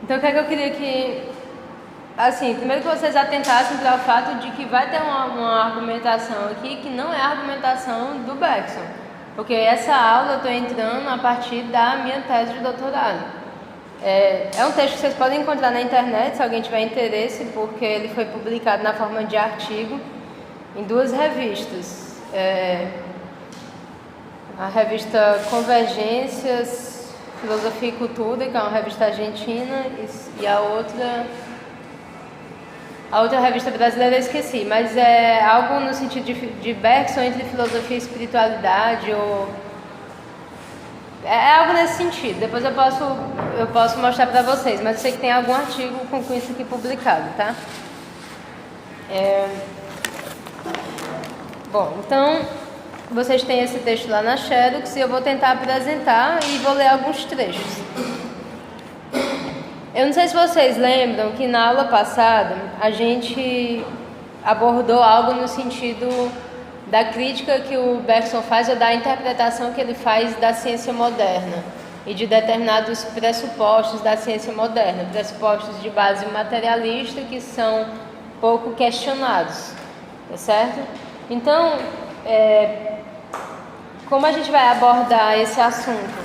Então, o que é que eu queria que... Assim, primeiro que vocês atentassem para o fato de que vai ter uma argumentação aqui que não é a argumentação do Bergson. Porque essa aula eu estou entrando a partir da minha tese de doutorado. É um texto que vocês podem encontrar na internet, se alguém tiver interesse, porque ele foi publicado na forma de artigo em 2 revistas. A revista Convergências, Filosofia e Cultura, que é uma revista argentina, e a outra revista brasileira eu esqueci, mas é algo no sentido de Bergson entre filosofia e espiritualidade, ou... É algo nesse sentido. Depois eu posso mostrar para vocês, mas eu sei que tem algum artigo com isso aqui publicado, tá? Bom, então vocês têm esse texto lá na Xerox e eu vou tentar apresentar e vou ler alguns trechos. Eu não sei se vocês lembram que na aula passada a gente abordou algo no sentido da crítica que o Bergson faz ou da interpretação que ele faz da ciência moderna e de determinados pressupostos da ciência moderna, pressupostos de base materialista que são pouco questionados, tá certo? Então, como a gente vai abordar esse assunto?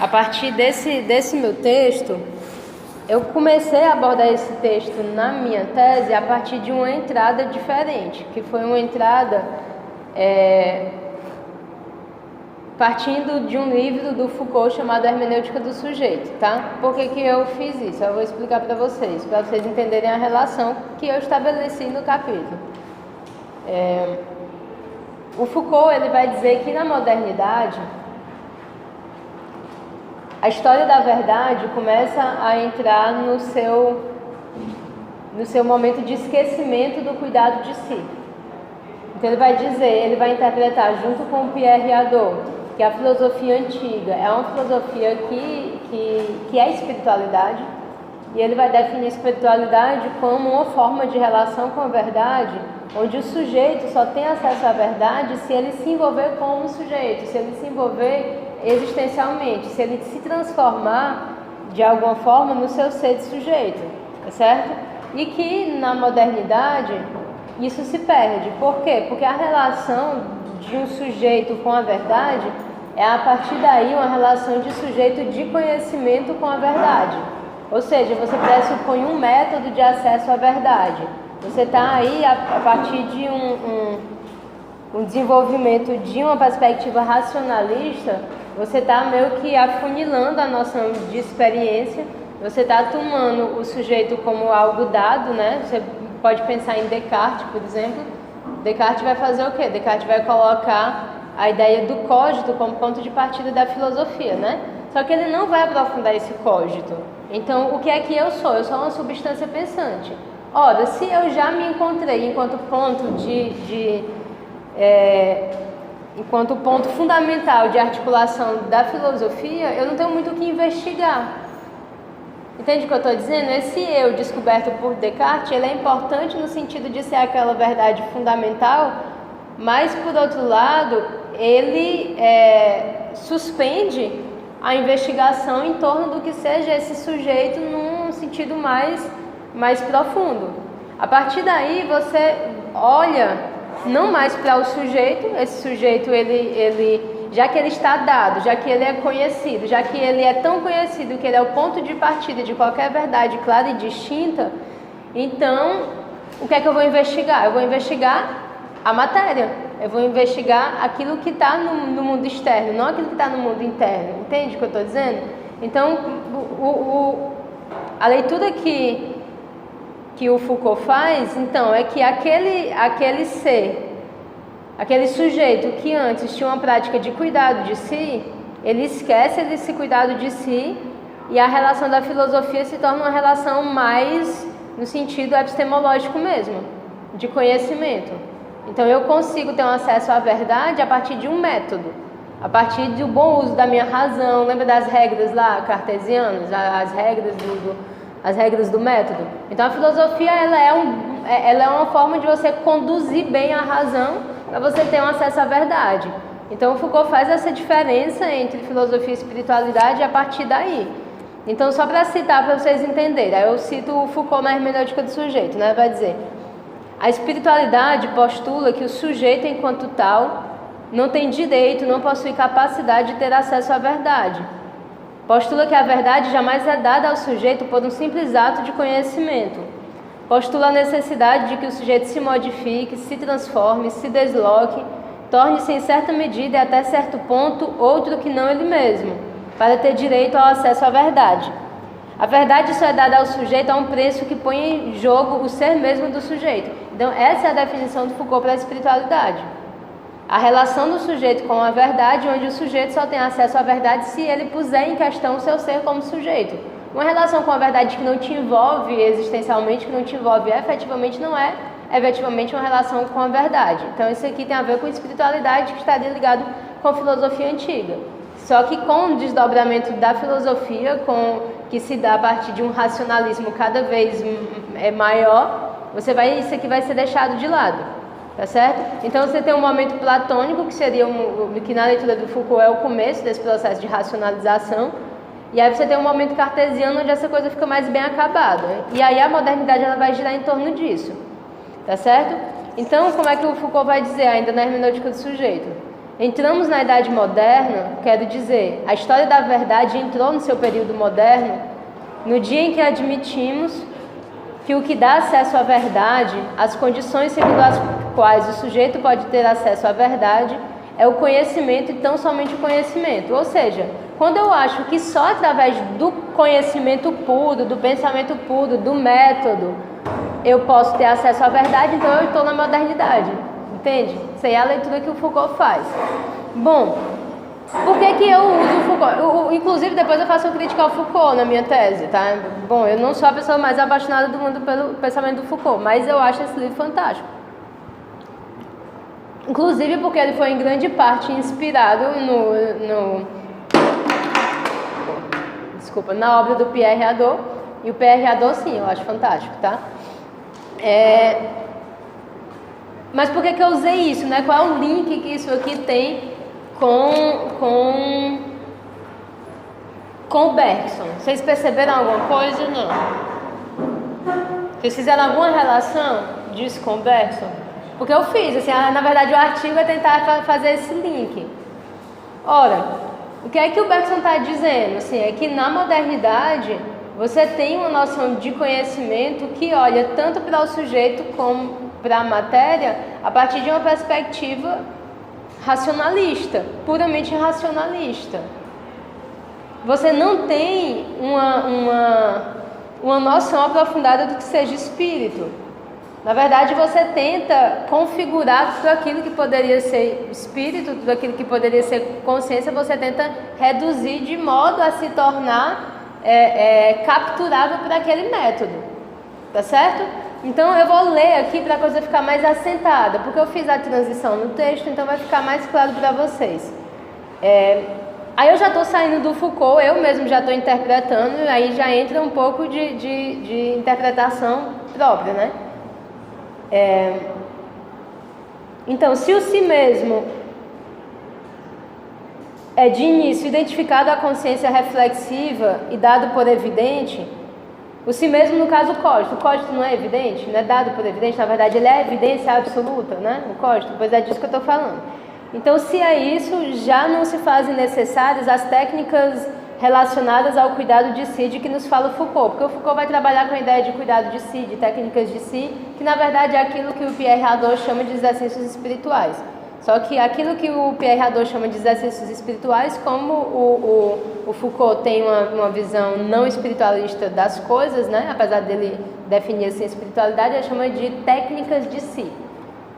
A partir desse meu texto, eu comecei a abordar esse texto na minha tese a partir de uma entrada diferente, que foi uma entrada partindo de um livro do Foucault chamado Hermenêutica do Sujeito, tá? Por que eu fiz isso? Eu vou explicar para vocês entenderem a relação que eu estabeleci no capítulo. O Foucault ele vai dizer que na modernidade a história da verdade começa a entrar no seu momento de esquecimento do cuidado de si. Então ele vai dizer, ele vai interpretar junto com Pierre Hadot, que a filosofia antiga é uma filosofia que é espiritualidade, e ele vai definir espiritualidade como uma forma de relação com a verdade, onde o sujeito só tem acesso à verdade se ele se envolver como sujeito, se ele se envolver existencialmente, se ele se transformar de alguma forma no seu ser de sujeito, tá certo? E que na modernidade isso se perde. Por quê? Porque a relação de um sujeito com a verdade é a partir daí uma relação de sujeito de conhecimento com a verdade. Ou seja, você pressupõe um método de acesso à verdade. Você está aí a partir de um desenvolvimento de uma perspectiva racionalista, você está meio que afunilando a noção de experiência, você está tomando o sujeito como algo dado, né? Você pode pensar em Descartes, por exemplo. Descartes vai fazer o quê? Descartes vai colocar a ideia do cogito como ponto de partida da filosofia, né? Só que ele não vai aprofundar esse cogito. Então, o que é que eu sou? Eu sou uma substância pensante. Ora, se eu já me encontrei enquanto ponto fundamental de articulação da filosofia, eu não tenho muito o que investigar. Entende o que eu estou dizendo? Esse eu descoberto por Descartes, ele é importante no sentido de ser aquela verdade fundamental, mas, por outro lado, ele suspende a investigação em torno do que seja esse sujeito num sentido mais profundo. A partir daí, você olha não mais para o sujeito, esse sujeito, já que ele está dado, já que ele é conhecido, já que ele é tão conhecido que ele é o ponto de partida de qualquer verdade clara e distinta, então, o que é que eu vou investigar? Eu vou investigar a matéria, eu vou investigar aquilo que está no mundo externo, não aquilo que está no mundo interno. Entende o que eu estou dizendo? Então, a leitura que o Foucault faz, então, é que aquele ser, aquele sujeito que antes tinha uma prática de cuidado de si, ele esquece esse cuidado de si e a relação da filosofia se torna uma relação mais no sentido epistemológico mesmo, de conhecimento. Então eu consigo ter um acesso à verdade a partir de um método, a partir do bom uso da minha razão. Lembra das regras lá cartesianas, as regras do método? Então a filosofia ela é uma forma de você conduzir bem a razão para você ter um acesso à verdade. Então o Foucault faz essa diferença entre filosofia e espiritualidade a partir daí. Então, só para citar, para vocês entenderem, aí eu cito o Foucault na hermenêutica do sujeito, né? Vai dizer: a espiritualidade postula que o sujeito, enquanto tal, não tem direito, não possui capacidade de ter acesso à verdade. Postula que a verdade jamais é dada ao sujeito por um simples ato de conhecimento. Postula a necessidade de que o sujeito se modifique, se transforme, se desloque, torne-se em certa medida e até certo ponto outro que não ele mesmo, para ter direito ao acesso à verdade. A verdade só é dada ao sujeito a um preço que põe em jogo o ser mesmo do sujeito. Então, essa é a definição do Foucault para a espiritualidade. A relação do sujeito com a verdade, onde o sujeito só tem acesso à verdade se ele puser em questão o seu ser como sujeito. Uma relação com a verdade que não te envolve existencialmente, que não te envolve efetivamente, não é efetivamente uma relação com a verdade. Então, isso aqui tem a ver com espiritualidade, que estaria ligado com a filosofia antiga. Só que com o desdobramento da filosofia, que se dá a partir de um racionalismo cada vez maior, isso aqui vai ser deixado de lado, tá certo? Então você tem um momento platônico, que seria que na leitura do Foucault é o começo desse processo de racionalização, e aí você tem um momento cartesiano, onde essa coisa fica mais bem acabada, e aí a modernidade ela vai girar em torno disso, tá certo? Então, como é que o Foucault vai dizer ainda na hermenêutica do sujeito? Entramos na Idade Moderna, quero dizer, a história da verdade entrou no seu período moderno no dia em que admitimos que o que dá acesso à verdade, as condições segundo as quais o sujeito pode ter acesso à verdade, é o conhecimento e tão somente o conhecimento. Ou seja, quando eu acho que só através do conhecimento puro, do pensamento puro, do método, eu posso ter acesso à verdade, então eu estou na modernidade. Entende? Isso aí é a leitura que o Foucault faz. Bom, por que eu uso o Foucault? Inclusive, depois eu faço uma crítica ao Foucault na minha tese, tá? Bom, eu não sou a pessoa mais apaixonada do mundo pelo pensamento do Foucault, mas eu acho esse livro fantástico. Inclusive porque ele foi em grande parte inspirado na obra do Pierre Hadot. E o Pierre Hadot, sim, eu acho fantástico, tá? Mas por que eu usei isso, né? Qual é o link que isso aqui tem com o Bergson? Vocês perceberam alguma coisa? Não. Vocês fizeram alguma relação disso com o Bergson? Porque eu fiz, assim, na verdade o artigo é tentar fazer esse link. Ora, o que é que o Bergson está dizendo? Assim, é que na modernidade você tem uma noção de conhecimento que olha tanto para o sujeito como para a matéria a partir de uma perspectiva racionalista, puramente racionalista. Você não tem uma noção aprofundada do que seja espírito. Na verdade, você tenta configurar tudo aquilo que poderia ser espírito, tudo aquilo que poderia ser consciência, você tenta reduzir de modo a se tornar capturável por aquele método, tá certo? Então eu vou ler aqui para a coisa ficar mais assentada, porque eu fiz a transição no texto, então vai ficar mais claro para vocês. Aí eu já estou saindo do Foucault, eu mesmo já estou interpretando, e aí já entra um pouco de interpretação própria, né? Então, se o si mesmo é de início identificado à consciência reflexiva e dado por evidente, o si mesmo, no caso, o cogito não é evidente, não é dado por evidente, na verdade ele é evidência absoluta, né? O cogito, pois é disso que eu estou falando. Então, se é isso, já não se fazem necessárias as técnicas relacionadas ao cuidado de si de que nos fala o Foucault, porque o Foucault vai trabalhar com a ideia de cuidado de si, de técnicas de si, que na verdade é aquilo que o Pierre Hadot chama de exercícios espirituais. Só que aquilo que o Pierre Hadot chama de exercícios espirituais, como o Foucault tem uma visão não espiritualista das coisas, né? Apesar dele definir assim a espiritualidade, ele chama de técnicas de si.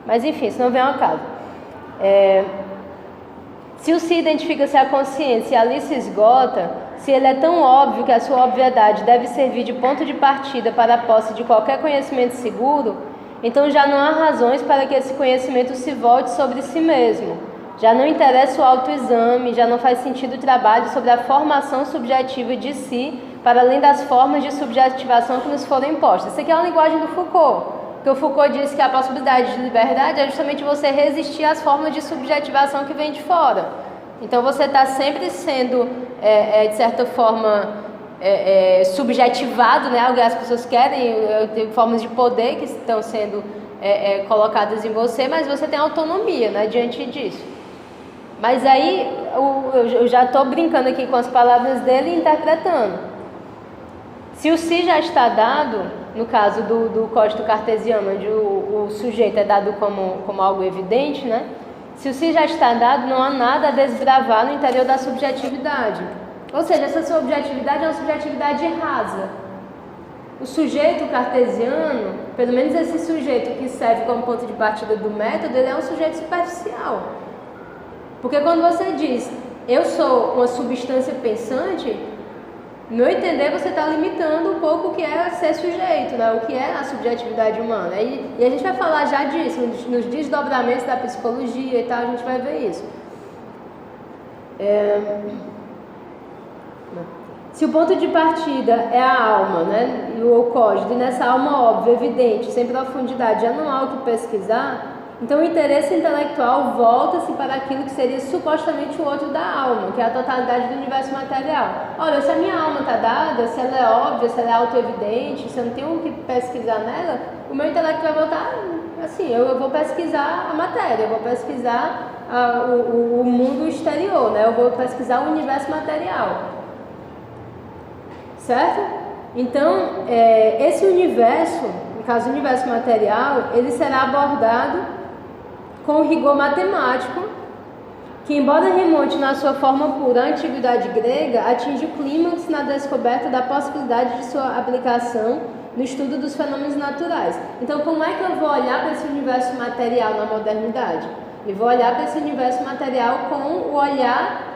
Mas enfim, isso não vem ao caso. Se o si identifica-se a consciência e ali se esgota, se ele é tão óbvio que a sua obviedade deve servir de ponto de partida para a posse de qualquer conhecimento seguro, então já não há razões para que esse conhecimento se volte sobre si mesmo. Já não interessa o autoexame, já não faz sentido o trabalho sobre a formação subjetiva de si, para além das formas de subjetivação que nos foram impostas. Isso aqui é uma linguagem do Foucault, porque o Foucault diz que a possibilidade de liberdade é justamente você resistir às formas de subjetivação que vêm de fora. Então você está sempre sendo, de certa forma, subjetivado, né? As pessoas querem, tem formas de poder que estão sendo colocadas em você, mas você tem autonomia, né, diante disso. Mas aí eu já estou brincando aqui com as palavras dele e interpretando. Se o si já está dado, no caso do código cartesiano, onde o sujeito é dado como algo evidente, né? Se o si já está dado, não há nada a desbravar no interior da subjetividade. Ou seja, essa subjetividade é uma subjetividade rasa. O sujeito cartesiano, pelo menos esse sujeito que serve como ponto de partida do método, ele é um sujeito superficial. Porque quando você diz, eu sou uma substância pensante, no meu entender você está limitando um pouco o que é ser sujeito, né? O que é a subjetividade humana. E a gente vai falar já disso, nos desdobramentos da psicologia e tal, a gente vai ver isso. Se o ponto de partida é a alma, né, e o código, e nessa alma óbvia, evidente, sem profundidade, já não há o que pesquisar, então o interesse intelectual volta-se para aquilo que seria supostamente o outro da alma, que é a totalidade do universo material. Olha, se a minha alma está dada, se ela é óbvia, se ela é autoevidente, se eu não tenho o que pesquisar nela, o meu intelecto vai voltar assim, eu vou pesquisar a matéria, eu vou pesquisar o mundo exterior, né, eu vou pesquisar o universo material. Certo? Então, esse universo, no caso o universo material, ele será abordado com rigor matemático, que embora remonte na sua forma pura à antiguidade grega, atinge o clímax na descoberta da possibilidade de sua aplicação no estudo dos fenômenos naturais. Então, como é que eu vou olhar para esse universo material na modernidade? Eu vou olhar para esse universo material com o olhar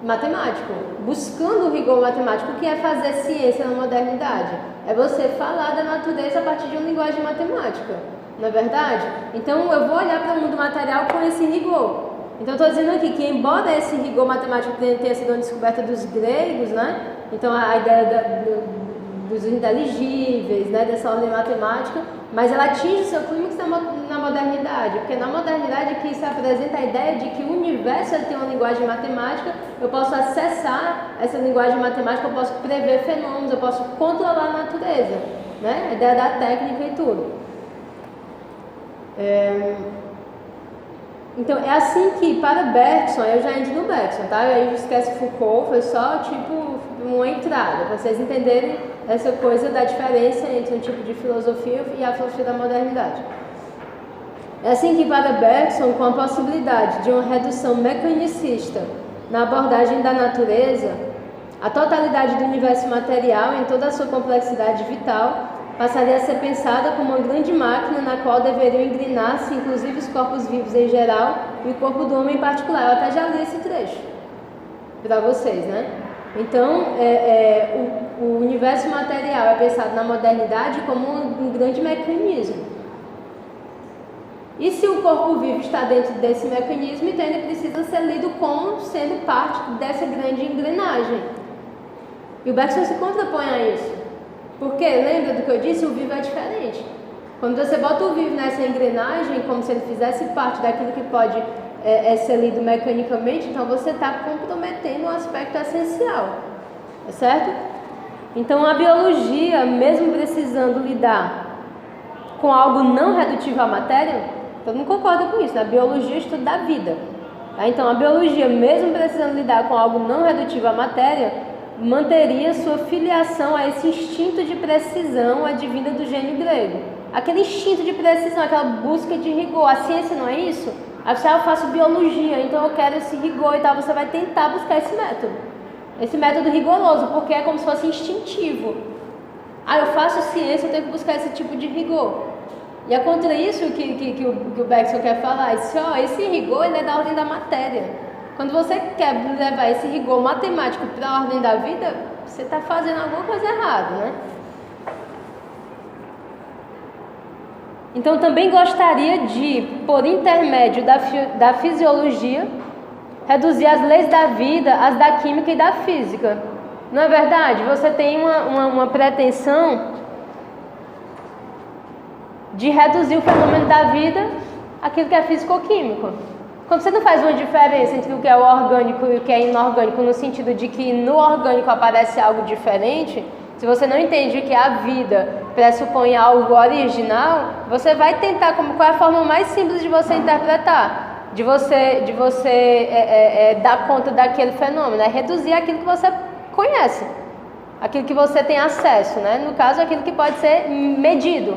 matemático, buscando o rigor matemático. O que é fazer ciência na modernidade? É você falar da natureza a partir de uma linguagem matemática, não é verdade? Então eu vou olhar para o mundo material com esse rigor. Então estou dizendo aqui que embora esse rigor matemático tenha sido uma descoberta dos gregos, né? Então a ideia dos inteligíveis, né? Dessa ordem matemática, mas ela atinge o seu clímax na modernidade, porque na modernidade aqui se apresenta a ideia de que o universo tem uma linguagem matemática, eu posso acessar essa linguagem matemática, eu posso prever fenômenos, eu posso controlar a natureza, né? A ideia da técnica e tudo. Então é assim que para Bergson, eu já entro no Bergson, tá? Aí esquece Foucault, foi só tipo uma entrada, para vocês entenderem essa coisa da diferença entre um tipo de filosofia e a filosofia da modernidade. É assim que para Bergson, com a possibilidade de uma redução mecanicista na abordagem da natureza, a totalidade do universo material em toda a sua complexidade vital passaria a ser pensada como uma grande máquina na qual deveriam engrenar-se inclusive os corpos vivos em geral e o corpo do homem em particular. Eu até já li esse trecho para vocês, né? Então, o universo material é pensado na modernidade como um grande mecanismo. E se o corpo vivo está dentro desse mecanismo, então ele precisa ser lido como sendo parte dessa grande engrenagem. E o Bergson se contrapõe a isso. Porque, lembra do que eu disse? O vivo é diferente. Quando você bota o vivo nessa engrenagem, como se ele fizesse parte daquilo que pode ser lido mecanicamente, então você está comprometendo um aspecto essencial, certo? Então a biologia, mesmo precisando lidar com algo não redutivo à matéria, todo mundo concorda com isso, né? A biologia é o estudo da vida, tá? Então a biologia, mesmo precisando lidar com algo não redutivo à matéria, manteria sua filiação a esse instinto de precisão advinda do gênio grego. Aquele instinto de precisão, aquela busca de rigor. A ciência não é isso? Eu faço biologia, então eu quero esse rigor e tal. Você vai tentar buscar esse método rigoroso, porque é como se fosse instintivo. Eu faço ciência, eu tenho que buscar esse tipo de rigor. E é contra isso que o Bergson quer falar. Esse rigor ele é da ordem da matéria. Quando você quer levar esse rigor matemático para a ordem da vida, você está fazendo alguma coisa errada, né? Então também gostaria de, por intermédio da fisiologia, reduzir as leis da vida às da química e da física. Não é verdade? Você tem uma pretensão de reduzir o fenômeno da vida àquilo que é físico-químico. Quando você não faz uma diferença entre o que é o orgânico e o que é inorgânico, no sentido de que no orgânico aparece algo diferente, se você não entende que a vida pressupõe algo original, você vai tentar, qual é a forma mais simples de você interpretar, de você dar conta daquele fenômeno, é reduzir aquilo que você conhece, aquilo que você tem acesso, né? No caso, aquilo que pode ser medido.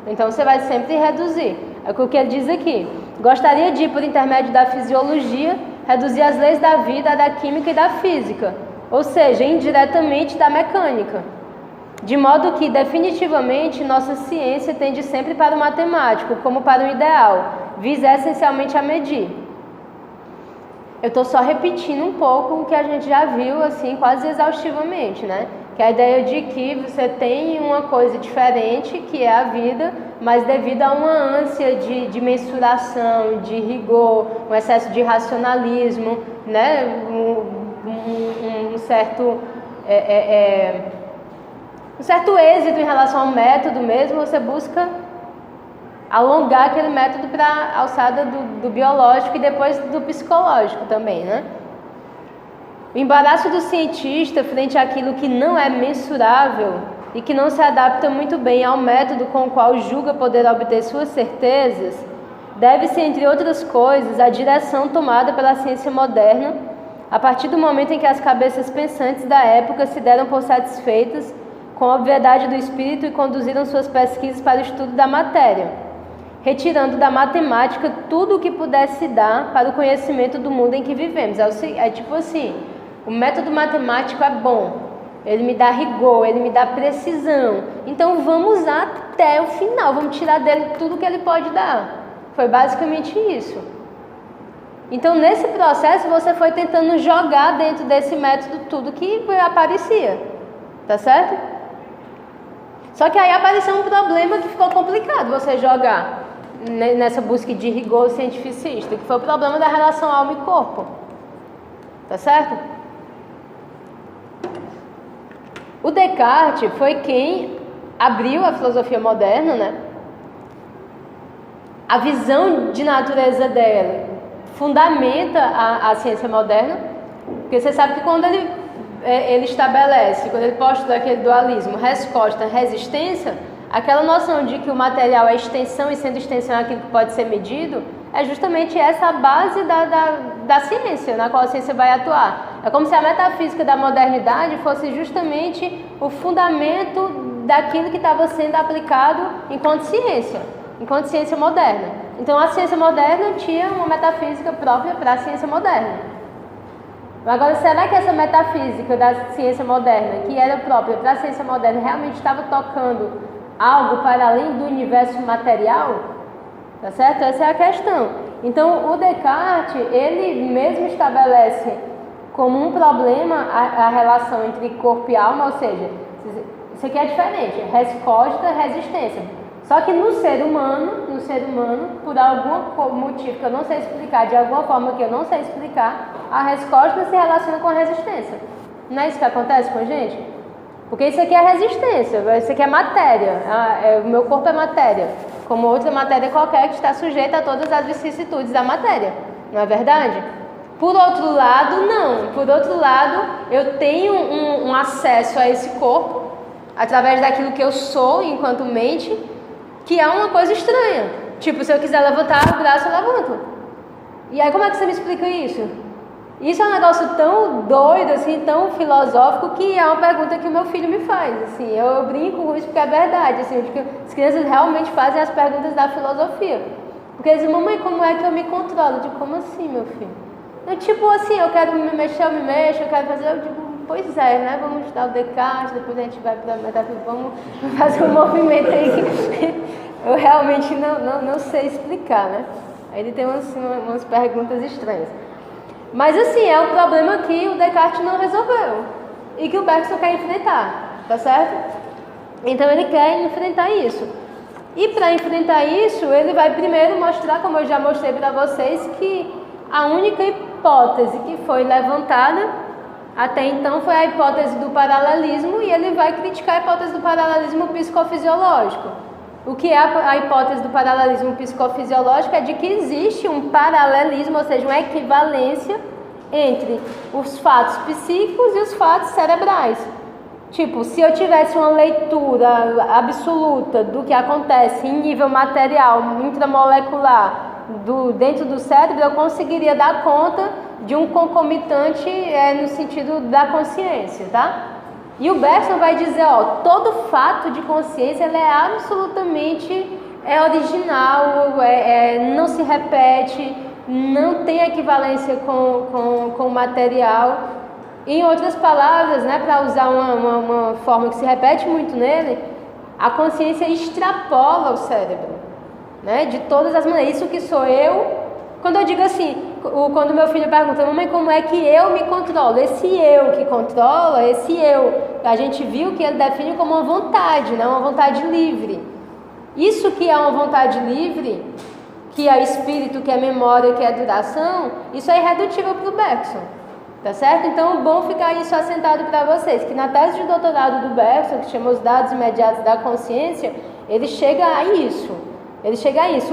Então você vai sempre reduzir. É o que ele diz aqui. Gostaria de, por intermédio da fisiologia, reduzir as leis da vida, da química e da física, ou seja, indiretamente da mecânica. De modo que, definitivamente, nossa ciência tende sempre para o matemático, como para o ideal, visa essencialmente a medir. Eu estou só repetindo um pouco o que a gente já viu, assim, quase exaustivamente, né? Que é a ideia de que você tem uma coisa diferente, que é a vida, mas devido a uma ânsia de mensuração, de rigor, um excesso de racionalismo, né? Um certo êxito em relação ao método mesmo, você busca alongar aquele método para a alçada do biológico e depois do psicológico também, né? O embaraço do cientista frente àquilo que não é mensurável e que não se adapta muito bem ao método com o qual julga poder obter suas certezas, deve-se, entre outras coisas, à direção tomada pela ciência moderna, a partir do momento em que as cabeças pensantes da época se deram por satisfeitas com a obviedade do espírito e conduziram suas pesquisas para o estudo da matéria, retirando da matemática tudo o que pudesse dar para o conhecimento do mundo em que vivemos. É tipo assim, o método matemático é bom, ele me dá rigor, ele me dá precisão, então vamos usar até o final, vamos tirar dele tudo que ele pode dar. Foi basicamente isso. Então, nesse processo, você foi tentando jogar dentro desse método tudo que aparecia, tá certo? Só que aí apareceu um problema que ficou complicado você jogar nessa busca de rigor cientificista, que foi o problema da relação alma e corpo, tá certo? O Descartes foi quem abriu a filosofia moderna, né? A visão de natureza dela fundamenta a ciência moderna, porque você sabe que quando ele estabelece, quando ele postula aquele dualismo, resposta, resistência, aquela noção de que o material é extensão e sendo extensão é aquilo que pode ser medido, é justamente essa a base da ciência, na qual a ciência vai atuar. É como se a metafísica da modernidade fosse justamente o fundamento daquilo que estava sendo aplicado enquanto ciência moderna. Então a ciência moderna tinha uma metafísica própria para a ciência moderna. Agora, será que essa metafísica da ciência moderna, que era própria para a ciência moderna, realmente estava tocando algo para além do universo material? Tá certo? Essa é a questão. Então, o Descartes, ele mesmo estabelece como um problema a relação entre corpo e alma, ou seja, isso aqui é diferente, resposta, resistência. Só que no ser humano, por algum motivo que eu não sei explicar, de alguma forma que eu não sei explicar, a resposta se relaciona com a resistência. Não é isso que acontece com a gente? Porque isso aqui é resistência, isso aqui é matéria, o meu corpo é matéria, como outra matéria qualquer que está sujeita a todas as vicissitudes da matéria, não é verdade? Por outro lado, não. Por outro lado, eu tenho um acesso a esse corpo, através daquilo que eu sou enquanto mente, que é uma coisa estranha. Tipo, se eu quiser levantar o braço, eu levanto. E aí, como é que você me explica isso? Isso é um negócio tão doido, assim, tão filosófico, que é uma pergunta que o meu filho me faz, assim. Eu brinco com isso porque é verdade, assim. Porque as crianças realmente fazem as perguntas da filosofia. Porque eles dizem, mamãe, como é que eu me controlo? Eu digo, como assim, meu filho? Eu, tipo assim, eu quero me mexer, eu me mexo, eu quero fazer... Eu digo, pois é, né? Vamos estudar o Descartes, depois a gente vai para a metafísica, vamos fazer um movimento aí que eu realmente não sei explicar, né? Aí ele tem umas perguntas estranhas. Mas assim, é um problema que o Descartes não resolveu e que o Bergson quer enfrentar, tá certo? Então ele quer enfrentar isso. E para enfrentar isso, ele vai primeiro mostrar, como eu já mostrei para vocês, que a única hipótese que foi levantada até então foi a hipótese do paralelismo, e ele vai criticar a hipótese do paralelismo psicofisiológico. O que é a hipótese do paralelismo psicofisiológico é de que existe um paralelismo, ou seja, uma equivalência entre os fatos psíquicos e os fatos cerebrais. Tipo, se eu tivesse uma leitura absoluta do que acontece em nível material, intramolecular, dentro do cérebro, eu conseguiria dar conta de um concomitante no sentido da consciência, tá? E o Bergson vai dizer, ó, todo fato de consciência ele é absolutamente original, não se repete, não tem equivalência com o material. Em outras palavras, né, para usar uma forma que se repete muito nele, a consciência extrapola o cérebro, né, de todas as maneiras. Isso que sou eu. Quando eu digo assim, quando meu filho pergunta, mamãe, como é que eu me controlo? Esse eu que controla, esse eu, a gente viu que ele define como uma vontade, né? Uma vontade livre. Isso que é uma vontade livre, que é espírito, que é memória, que é duração, isso é irredutível para o Bergson, tá certo? Então é bom ficar isso assentado para vocês, que na tese de doutorado do Bergson, que chama Os Dados Imediatos da Consciência, ele chega a isso.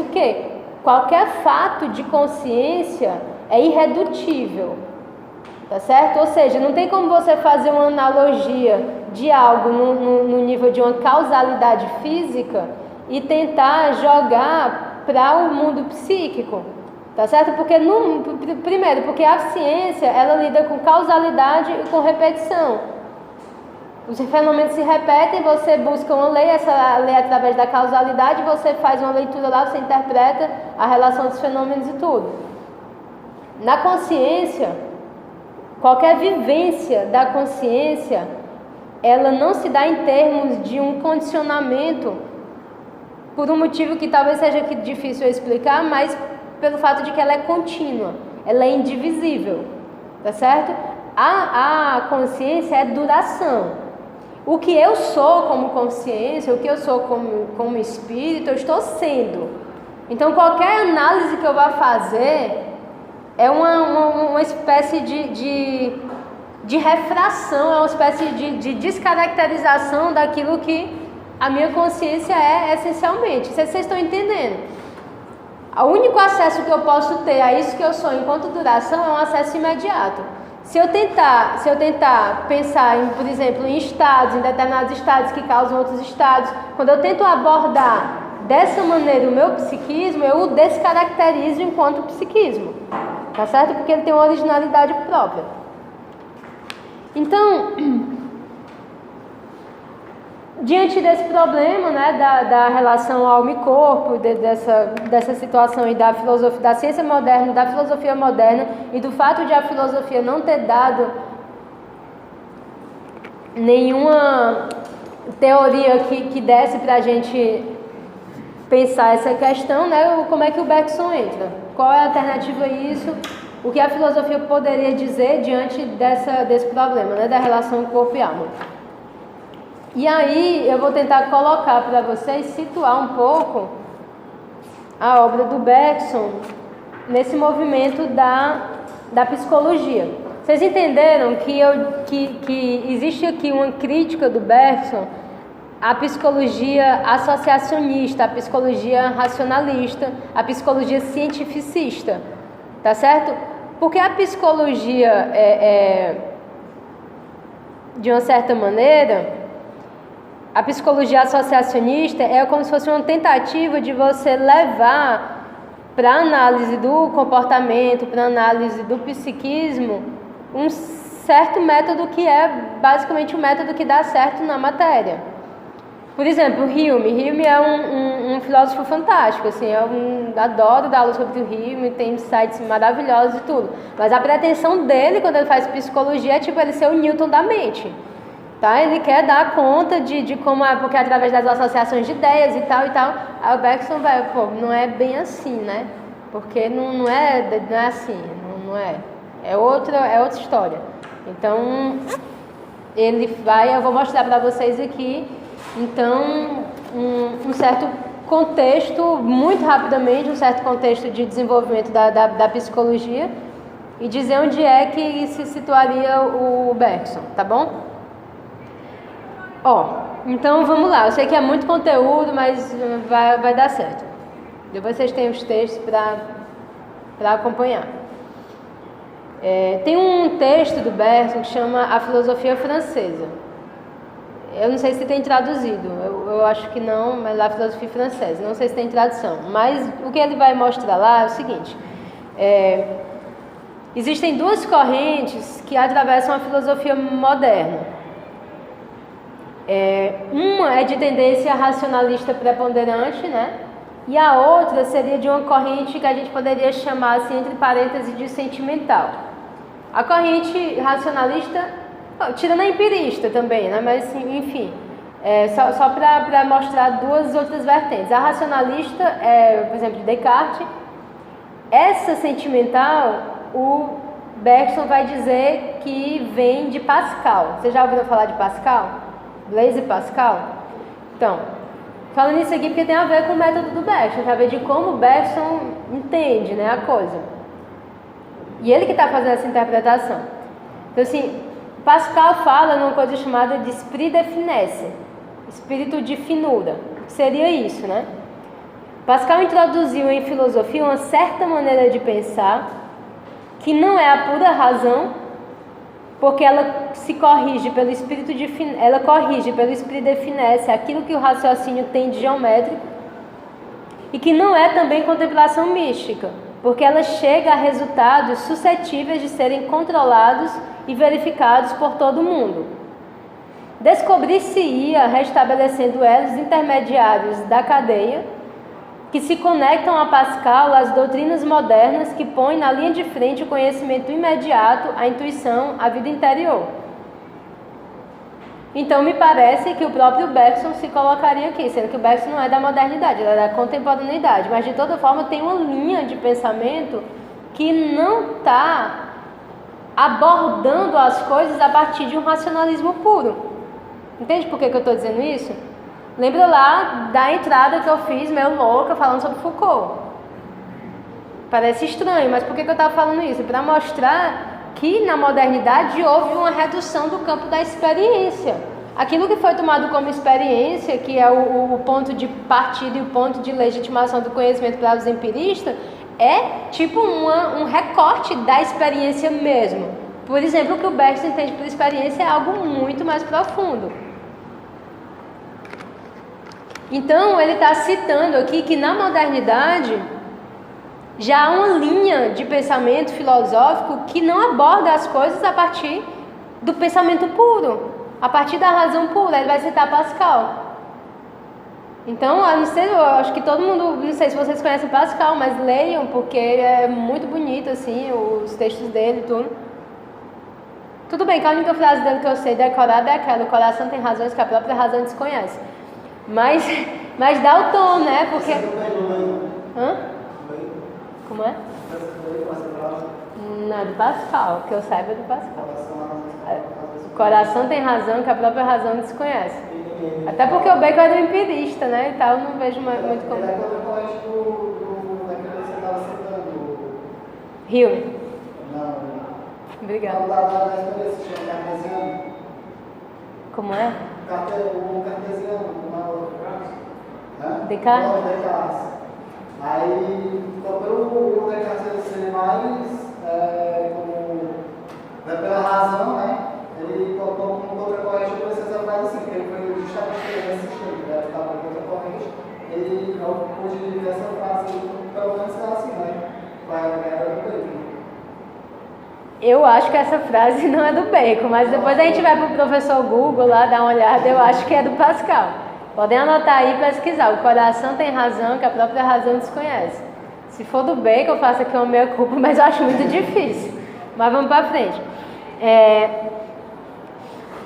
O quê? Qualquer fato de consciência é irredutível, tá certo? Ou seja, não tem como você fazer uma analogia de algo no nível de uma causalidade física e tentar jogar para o mundo psíquico, tá certo? Primeiro, porque a ciência, ela lida com causalidade e com repetição. Os fenômenos se repetem, você busca uma lei, essa lei através da causalidade, você faz uma leitura lá, você interpreta a relação dos fenômenos e tudo. Na consciência, qualquer vivência da consciência, ela não se dá em termos de um condicionamento, por um motivo que talvez seja difícil eu explicar, mas pelo fato de que ela é contínua, ela é indivisível, tá certo? A consciência é duração. O que eu sou como consciência, o que eu sou como espírito, eu estou sendo. Então, qualquer análise que eu vá fazer é uma espécie de refração, é uma espécie de descaracterização daquilo que a minha consciência é essencialmente. Vocês estão entendendo? O único acesso que eu posso ter a isso que eu sou enquanto duração é um acesso imediato. Se eu tentar pensar, por exemplo, em estados, em determinados estados que causam outros estados, quando eu tento abordar dessa maneira o meu psiquismo, eu o descaracterizo enquanto psiquismo, tá certo? Porque ele tem uma originalidade própria. Então, diante desse problema, né, da relação alma e corpo, dessa situação e da filosofia, da ciência moderna, da filosofia moderna e do fato de a filosofia não ter dado nenhuma teoria que desse para a gente pensar essa questão, né, como é que o Bergson entra? Qual é a alternativa a isso? O que a filosofia poderia dizer diante desse problema, né, da relação corpo e alma? E aí eu vou tentar colocar para vocês, situar um pouco a obra do Bergson nesse movimento da psicologia. Vocês entenderam que existe aqui uma crítica do Bergson à psicologia associacionista, à psicologia racionalista, à psicologia cientificista, tá certo? Porque a psicologia, de uma certa maneira, a psicologia associacionista é como se fosse uma tentativa de você levar para a análise do comportamento, para a análise do psiquismo, um certo método que é basicamente o método que dá certo na matéria. Por exemplo, Hume é um filósofo fantástico, assim, eu adoro dar aula sobre o Hume, tem sites maravilhosos e tudo, mas a pretensão dele quando ele faz psicologia é tipo ele ser o Newton da mente. Tá? Ele quer dar conta de como, porque através das associações de ideias e tal, aí o Bergson vai, não é bem assim, né? Porque não é assim, não é. É outra história. Então, ele vai, eu vou mostrar para vocês aqui, então, um certo contexto, muito rapidamente, um certo contexto de desenvolvimento da psicologia e dizer onde é que se situaria o Bergson, tá bom? Então vamos lá, eu sei que é muito conteúdo, mas vai dar certo. Depois vocês têm os textos para acompanhar. Tem um texto do Bergson que chama A Filosofia Francesa. Eu não sei se tem traduzido, eu acho que não, mas lá a Filosofia Francesa, não sei se tem tradução. Mas o que ele vai mostrar lá é o seguinte: existem duas correntes que atravessam a filosofia moderna. Uma é de tendência racionalista preponderante, né? E a outra seria de uma corrente que a gente poderia chamar, assim, entre parênteses, de sentimental. A corrente racionalista, tirando a empirista também, né? Mas, enfim, só para mostrar duas outras vertentes. A racionalista por exemplo, de Descartes. Essa sentimental, o Bergson vai dizer que vem de Pascal. Você já ouviu falar de Pascal? Blaise Pascal? Então, falando isso aqui porque tem a ver com o método do Bergson, tem a ver de como o Bergson entende, né, a coisa. E ele que está fazendo essa interpretação. Então, assim, Pascal fala numa coisa chamada de esprit de finesse, espírito de finura. Seria isso, né? Pascal introduziu em filosofia uma certa maneira de pensar que não é a pura razão, porque ela se corrige pelo espírito ela corrige pelo espírito de finesse aquilo que o raciocínio tem de geométrico, e que não é também contemplação mística, porque ela chega a resultados suscetíveis de serem controlados e verificados por todo mundo. Descobrir-se-ia restabelecendo elos intermediários da cadeia, que se conectam a Pascal às doutrinas modernas que põem na linha de frente o conhecimento imediato, a intuição, a vida interior. Então me parece que o próprio Bergson se colocaria aqui, sendo que o Bergson não é da modernidade, ele é da contemporaneidade, mas de toda forma tem uma linha de pensamento que não está abordando as coisas a partir de um racionalismo puro. Entende por que eu estou dizendo isso? Lembra lá da entrada que eu fiz, meio louca, falando sobre Foucault. Parece estranho, mas por que eu estava falando isso? Para mostrar que na modernidade houve uma redução do campo da experiência. Aquilo que foi tomado como experiência, que é o ponto de partida e o ponto de legitimação do conhecimento para os empiristas, é tipo um recorte da experiência mesmo. Por exemplo, o que o Bergson entende por experiência é algo muito mais profundo. Então, ele está citando aqui que na modernidade já há uma linha de pensamento filosófico que não aborda as coisas a partir do pensamento puro, a partir da razão pura. Ele vai citar Pascal. Então, eu acho que todo mundo, não sei se vocês conhecem Pascal, mas leiam, porque é muito bonito, assim, os textos dele e tudo. Tudo bem que a única frase dele que eu sei decorada é aquela: o coração tem razões que a própria razão desconhece. Mas dá o tom, né? Porque... Hã? Como é? Não, é do Pascal, que eu saiba é do Pascal. O coração tem razão que a própria razão desconhece. Até porque o Bacon é do empirista, né? E tal, eu não vejo muito como... Rio. Não. Obrigada. Como é? O cartesiano. Descartes? Aí, pelo Descartes ser mais pela razão, né? Ele colocou como contracorrente a precisa mais assim, porque ele foi justamente nesse sentido, né? Estava contracorrente, ele não pôde dizer essa frase, pelo menos assim, né? Era do Bacon. Eu acho que essa frase não é do Bacon, mas depois a gente vai para o professor Google lá dar uma olhada, eu acho que é do Pascal. Podem anotar aí e pesquisar. O coração tem razão que a própria razão desconhece. Se for do Bacon, eu faço aqui uma meia culpa, mas eu acho muito difícil. Mas vamos para frente.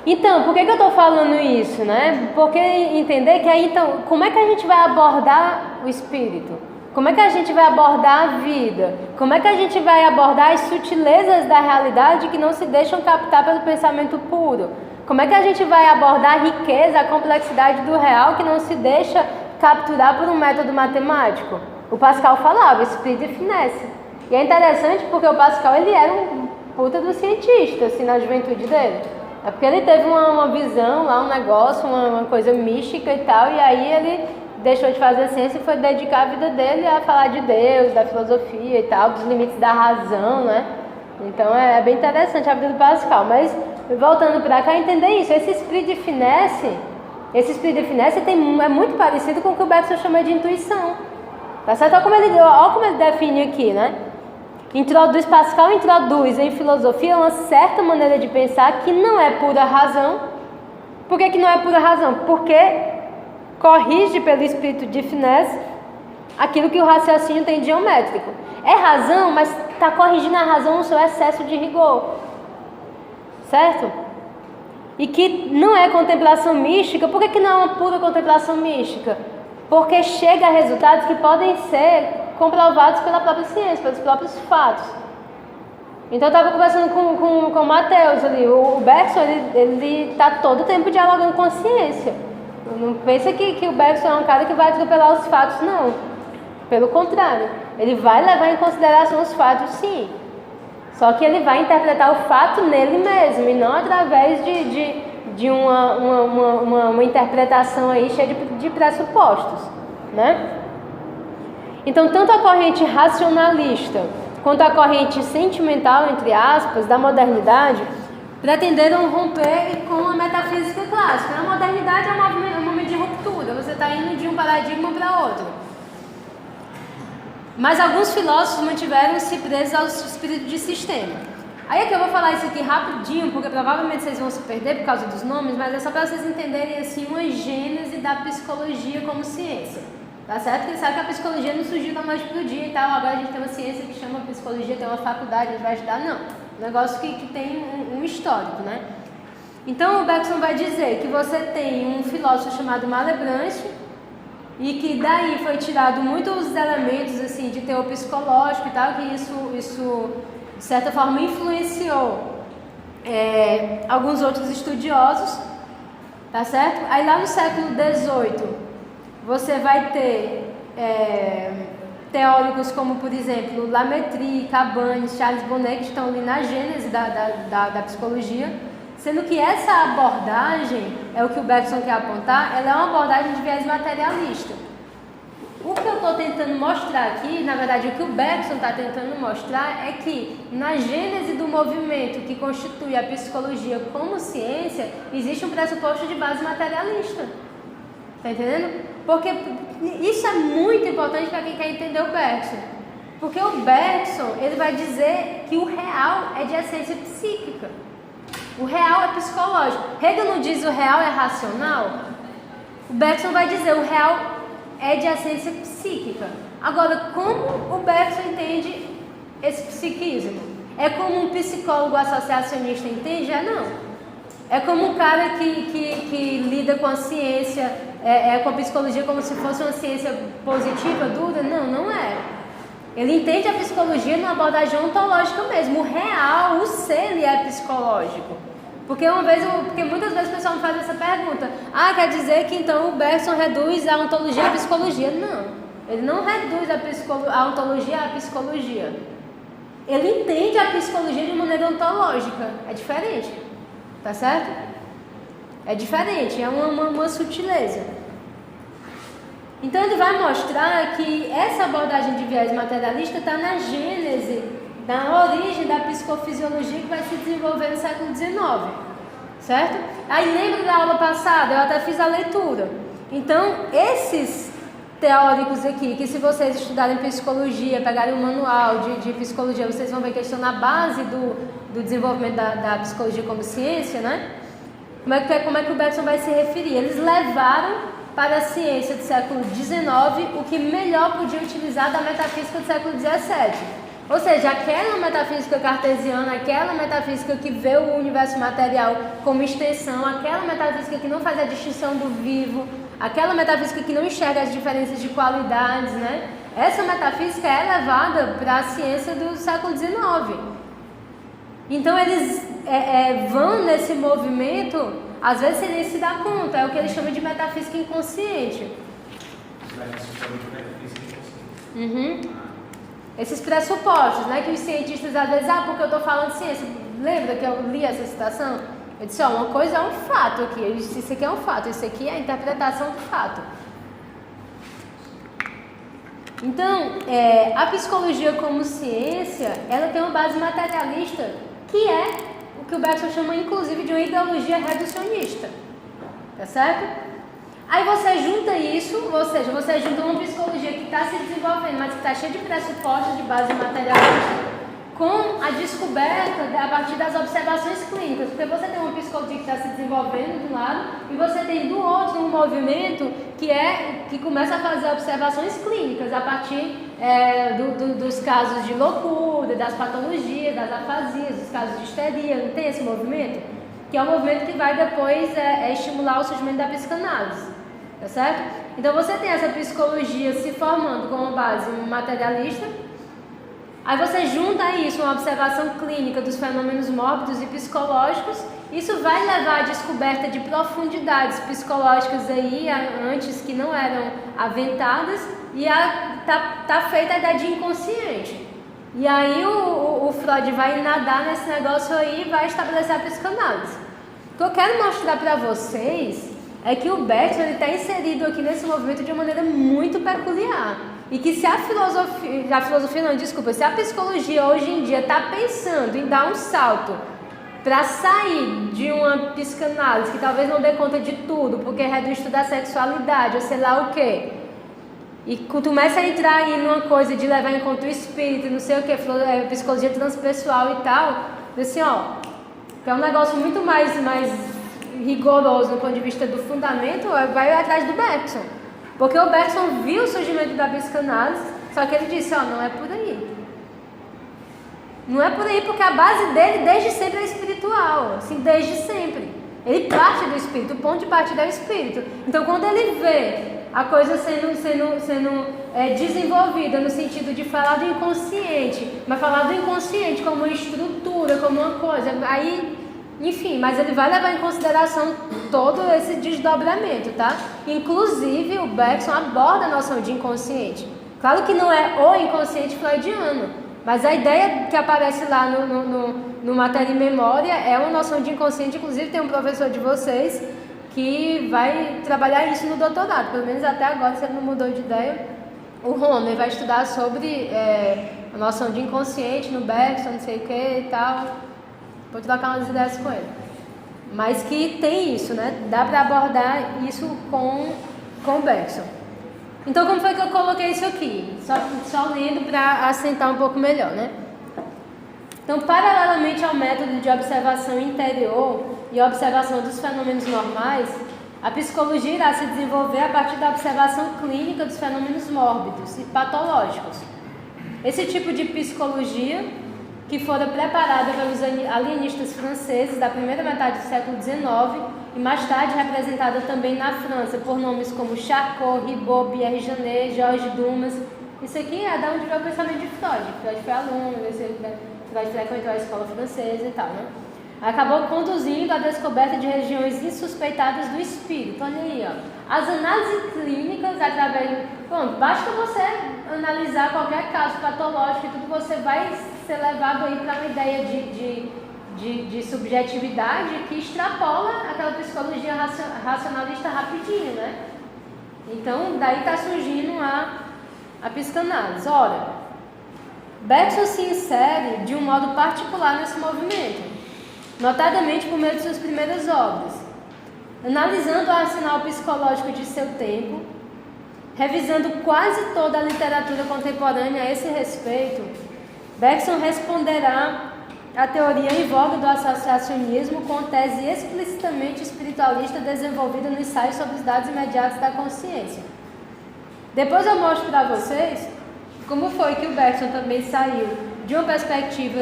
Então, por que eu estou falando isso, né? Porque entender que aí, então, como é que a gente vai abordar o espírito? Como é que a gente vai abordar a vida? Como é que a gente vai abordar as sutilezas da realidade que não se deixam captar pelo pensamento puro? Como é que a gente vai abordar a riqueza, a complexidade do real que não se deixa capturar por um método matemático? O Pascal falava, espírito de finesse. E é interessante porque o Pascal, ele era um puta do cientista, assim, na juventude dele. É porque ele teve uma visão lá, um negócio, uma coisa mística e tal, e aí ele deixou de fazer ciência e foi dedicar a vida dele a falar de Deus, da filosofia e tal, dos limites da razão, né? Então é bem interessante a vida do Pascal. Mas voltando para cá, entender isso, esse esprit de finesse é muito parecido com o que o Bergson chama de intuição. Tá certo? Olha como ele define aqui, né? Pascal introduz em filosofia uma certa maneira de pensar que não é pura razão. Por que não é pura razão? Porque corrige pelo espírito de finesse aquilo que o raciocínio tem geométrico. É razão, mas está corrigindo a razão no seu excesso de rigor. Certo? E que não é contemplação mística. Por que não é uma pura contemplação mística? Porque chega a resultados que podem ser comprovados pela própria ciência, pelos próprios fatos. Então eu estava conversando com o Matheus ali. O Bergson, ele está todo o tempo dialogando com a ciência. Não pensa que o Bergson é um cara que vai atropelar os fatos, não. Pelo contrário, ele vai levar em consideração os fatos, sim. Só que ele vai interpretar o fato nele mesmo, e não através de uma interpretação aí cheia de pressupostos, né? Então, tanto a corrente racionalista quanto a corrente sentimental, entre aspas, da modernidade, pretenderam romper com a metafísica clássica. A modernidade é um momento de ruptura, você está indo de um paradigma para outro. Mas alguns filósofos mantiveram-se presos ao espírito de sistema. Aí é que eu vou falar isso aqui rapidinho, porque provavelmente vocês vão se perder por causa dos nomes, mas é só para vocês entenderem assim uma gênese da psicologia como ciência. Tá certo? Porque sabe que a psicologia não surgiu da noite pro dia e tal, agora a gente tem uma ciência que chama psicologia, tem uma faculdade, a gente vai estudar, não. Um negócio que tem um histórico, né? Então o Bergson vai dizer que você tem um filósofo chamado Malebranche, e que daí foi tirado muitos elementos assim de teor psicológico e tal, que isso de certa forma influenciou alguns outros estudiosos, tá certo? Aí lá no século XVIII você vai ter teóricos como, por exemplo, Lametrie, Cabanes, Charles Bonnet, que estão ali na gênese da psicologia, sendo que essa abordagem, é o que o Bergson quer apontar, ela é uma abordagem de viés materialista. O que eu estou tentando mostrar aqui, na verdade o que o Bergson está tentando mostrar é que na gênese do movimento que constitui a psicologia como ciência, existe um pressuposto de base materialista. Está entendendo? Porque isso é muito importante para quem quer entender o Bergson. Porque o Bergson, ele vai dizer que o real é de essência psíquica. O real é psicológico. Hegel não diz o real é racional. O Bergson vai dizer o real é de essência psíquica. Agora, como o Bergson entende esse psiquismo? É como um psicólogo associacionista entende? Não. É como um cara que lida com a ciência, com a psicologia como se fosse uma ciência positiva, dura? Não é. Ele entende a psicologia numa abordagem ontológica mesmo. O real, o ser, ele é psicológico. Porque muitas vezes o pessoal me faz essa pergunta. Quer dizer que então o Bergson reduz a ontologia à psicologia? Não. Ele não reduz a ontologia à psicologia. Ele entende a psicologia de maneira ontológica. É diferente. Tá certo? É diferente. É uma sutileza. Então ele vai mostrar que essa abordagem de viés materialista está na gênese, na origem da psicofisiologia que vai se desenvolver no século XIX, certo? Aí lembra da aula passada, eu até fiz a leitura. Então esses teóricos aqui, que se vocês estudarem psicologia, pegarem um manual de psicologia, vocês vão ver que estão na base do desenvolvimento da psicologia como ciência, né? Como é que o Bergson vai se referir? Eles levaram para a ciência do século XIX o que melhor podia utilizar da metafísica do século XVII. Ou seja, aquela metafísica cartesiana, aquela metafísica que vê o universo material como extensão, aquela metafísica que não faz a distinção do vivo, aquela metafísica que não enxerga as diferenças de qualidades, né? Essa metafísica é levada para a ciência do século XIX. Então eles vão nesse movimento, às vezes sem nem se dar conta, é o que eles chamam de metafísica inconsciente. Esses pressupostos, né, que os cientistas às vezes, porque eu estou falando de ciência, lembra que eu li essa citação? Eu disse, ó, uma coisa é um fato aqui. Eu disse, isso aqui é um fato, isso aqui é a interpretação do fato. Então, a psicologia como ciência, ela tem uma base materialista, que é o que o Bergson chama, inclusive, de uma ideologia reducionista. Tá certo? Aí você junta isso, ou seja, você junta uma psicologia que está se desenvolvendo, mas que está cheia de pressupostos de base materialista, com a descoberta a partir das observações clínicas, porque você tem uma psicologia que está se desenvolvendo de um lado e você tem do outro um movimento que começa a fazer observações clínicas a partir dos casos de loucura, das patologias, das afasias, dos casos de histeria. Não tem esse movimento? Que é o movimento que vai depois estimular o surgimento da psicanálise, tá certo? Então você tem essa psicologia se formando com uma base materialista. Aí você junta isso, uma observação clínica dos fenômenos mórbidos e psicológicos, isso vai levar à descoberta de profundidades psicológicas aí antes que não eram aventadas, e tá feita a ideia de inconsciente. E aí o Freud vai nadar nesse negócio aí e vai estabelecer a psicanálise. O que eu quero mostrar para vocês é que o Bergson está inserido aqui nesse movimento de uma maneira muito peculiar. E que se a psicologia hoje em dia está pensando em dar um salto para sair de uma psicanálise que talvez não dê conta de tudo, porque reduz tudo a sexualidade, ou sei lá o quê, e começa a entrar aí numa coisa de levar em conta o espírito, não sei o que, psicologia transpessoal e tal, assim, ó, que é um negócio muito mais rigoroso do ponto de vista do fundamento, vai atrás do Bergson. Porque o Bergson viu o surgimento da psicanálise, só que ele disse, ó, não é por aí. Não é por aí, porque a base dele desde sempre é espiritual, assim, desde sempre. Ele parte do espírito, o ponto de partida é o espírito. Então, quando ele vê a coisa sendo desenvolvida no sentido de falar do inconsciente, mas falar do inconsciente como uma estrutura, como uma coisa, aí... Enfim, mas ele vai levar em consideração todo esse desdobramento, tá? Inclusive, o Bergson aborda a noção de inconsciente. Claro que não é o inconsciente freudiano, mas a ideia que aparece lá no Matéria e Memória é uma noção de inconsciente. Inclusive, tem um professor de vocês que vai trabalhar isso no doutorado, pelo menos até agora, se ele não mudou de ideia. O Romer vai estudar sobre a noção de inconsciente no Bergson, não sei o que e tal. Vou trocar umas ideias com ele. Mas que tem isso, né? Dá para abordar isso com o Bergson. Então, como foi que eu coloquei isso aqui? Só lendo para assentar um pouco melhor, né? Então, paralelamente ao método de observação interior e observação dos fenômenos normais, a psicologia irá se desenvolver a partir da observação clínica dos fenômenos mórbidos e patológicos. Esse tipo de psicologia, que fora preparada pelos alienistas franceses da primeira metade do século XIX e mais tarde representada também na França por nomes como Charcot, Ribot, Pierre Janet, Georges Dumas. Isso aqui é da onde veio o pensamento de Freud. Freud foi aluno, Freud frequentou a escola francesa e tal, né? Acabou conduzindo à descoberta de regiões insuspeitadas do espírito. Olha aí, ó. As análises clínicas, através... Pronto, basta você analisar qualquer caso patológico e tudo, você vai ser levado aí para uma ideia de subjetividade que extrapola aquela psicologia racionalista rapidinho, né? Então, daí está surgindo a psicanálise. Ora, Bergson se insere de um modo particular nesse movimento, notadamente por meio de suas primeiras obras, analisando o arsenal psicológico de seu tempo, revisando quase toda a literatura contemporânea a esse respeito. Bergson responderá à teoria em voga do associacionismo com tese explicitamente espiritualista desenvolvida no ensaio sobre os dados imediatos da consciência. Depois eu mostro para vocês como foi que o Bergson também saiu de uma perspectiva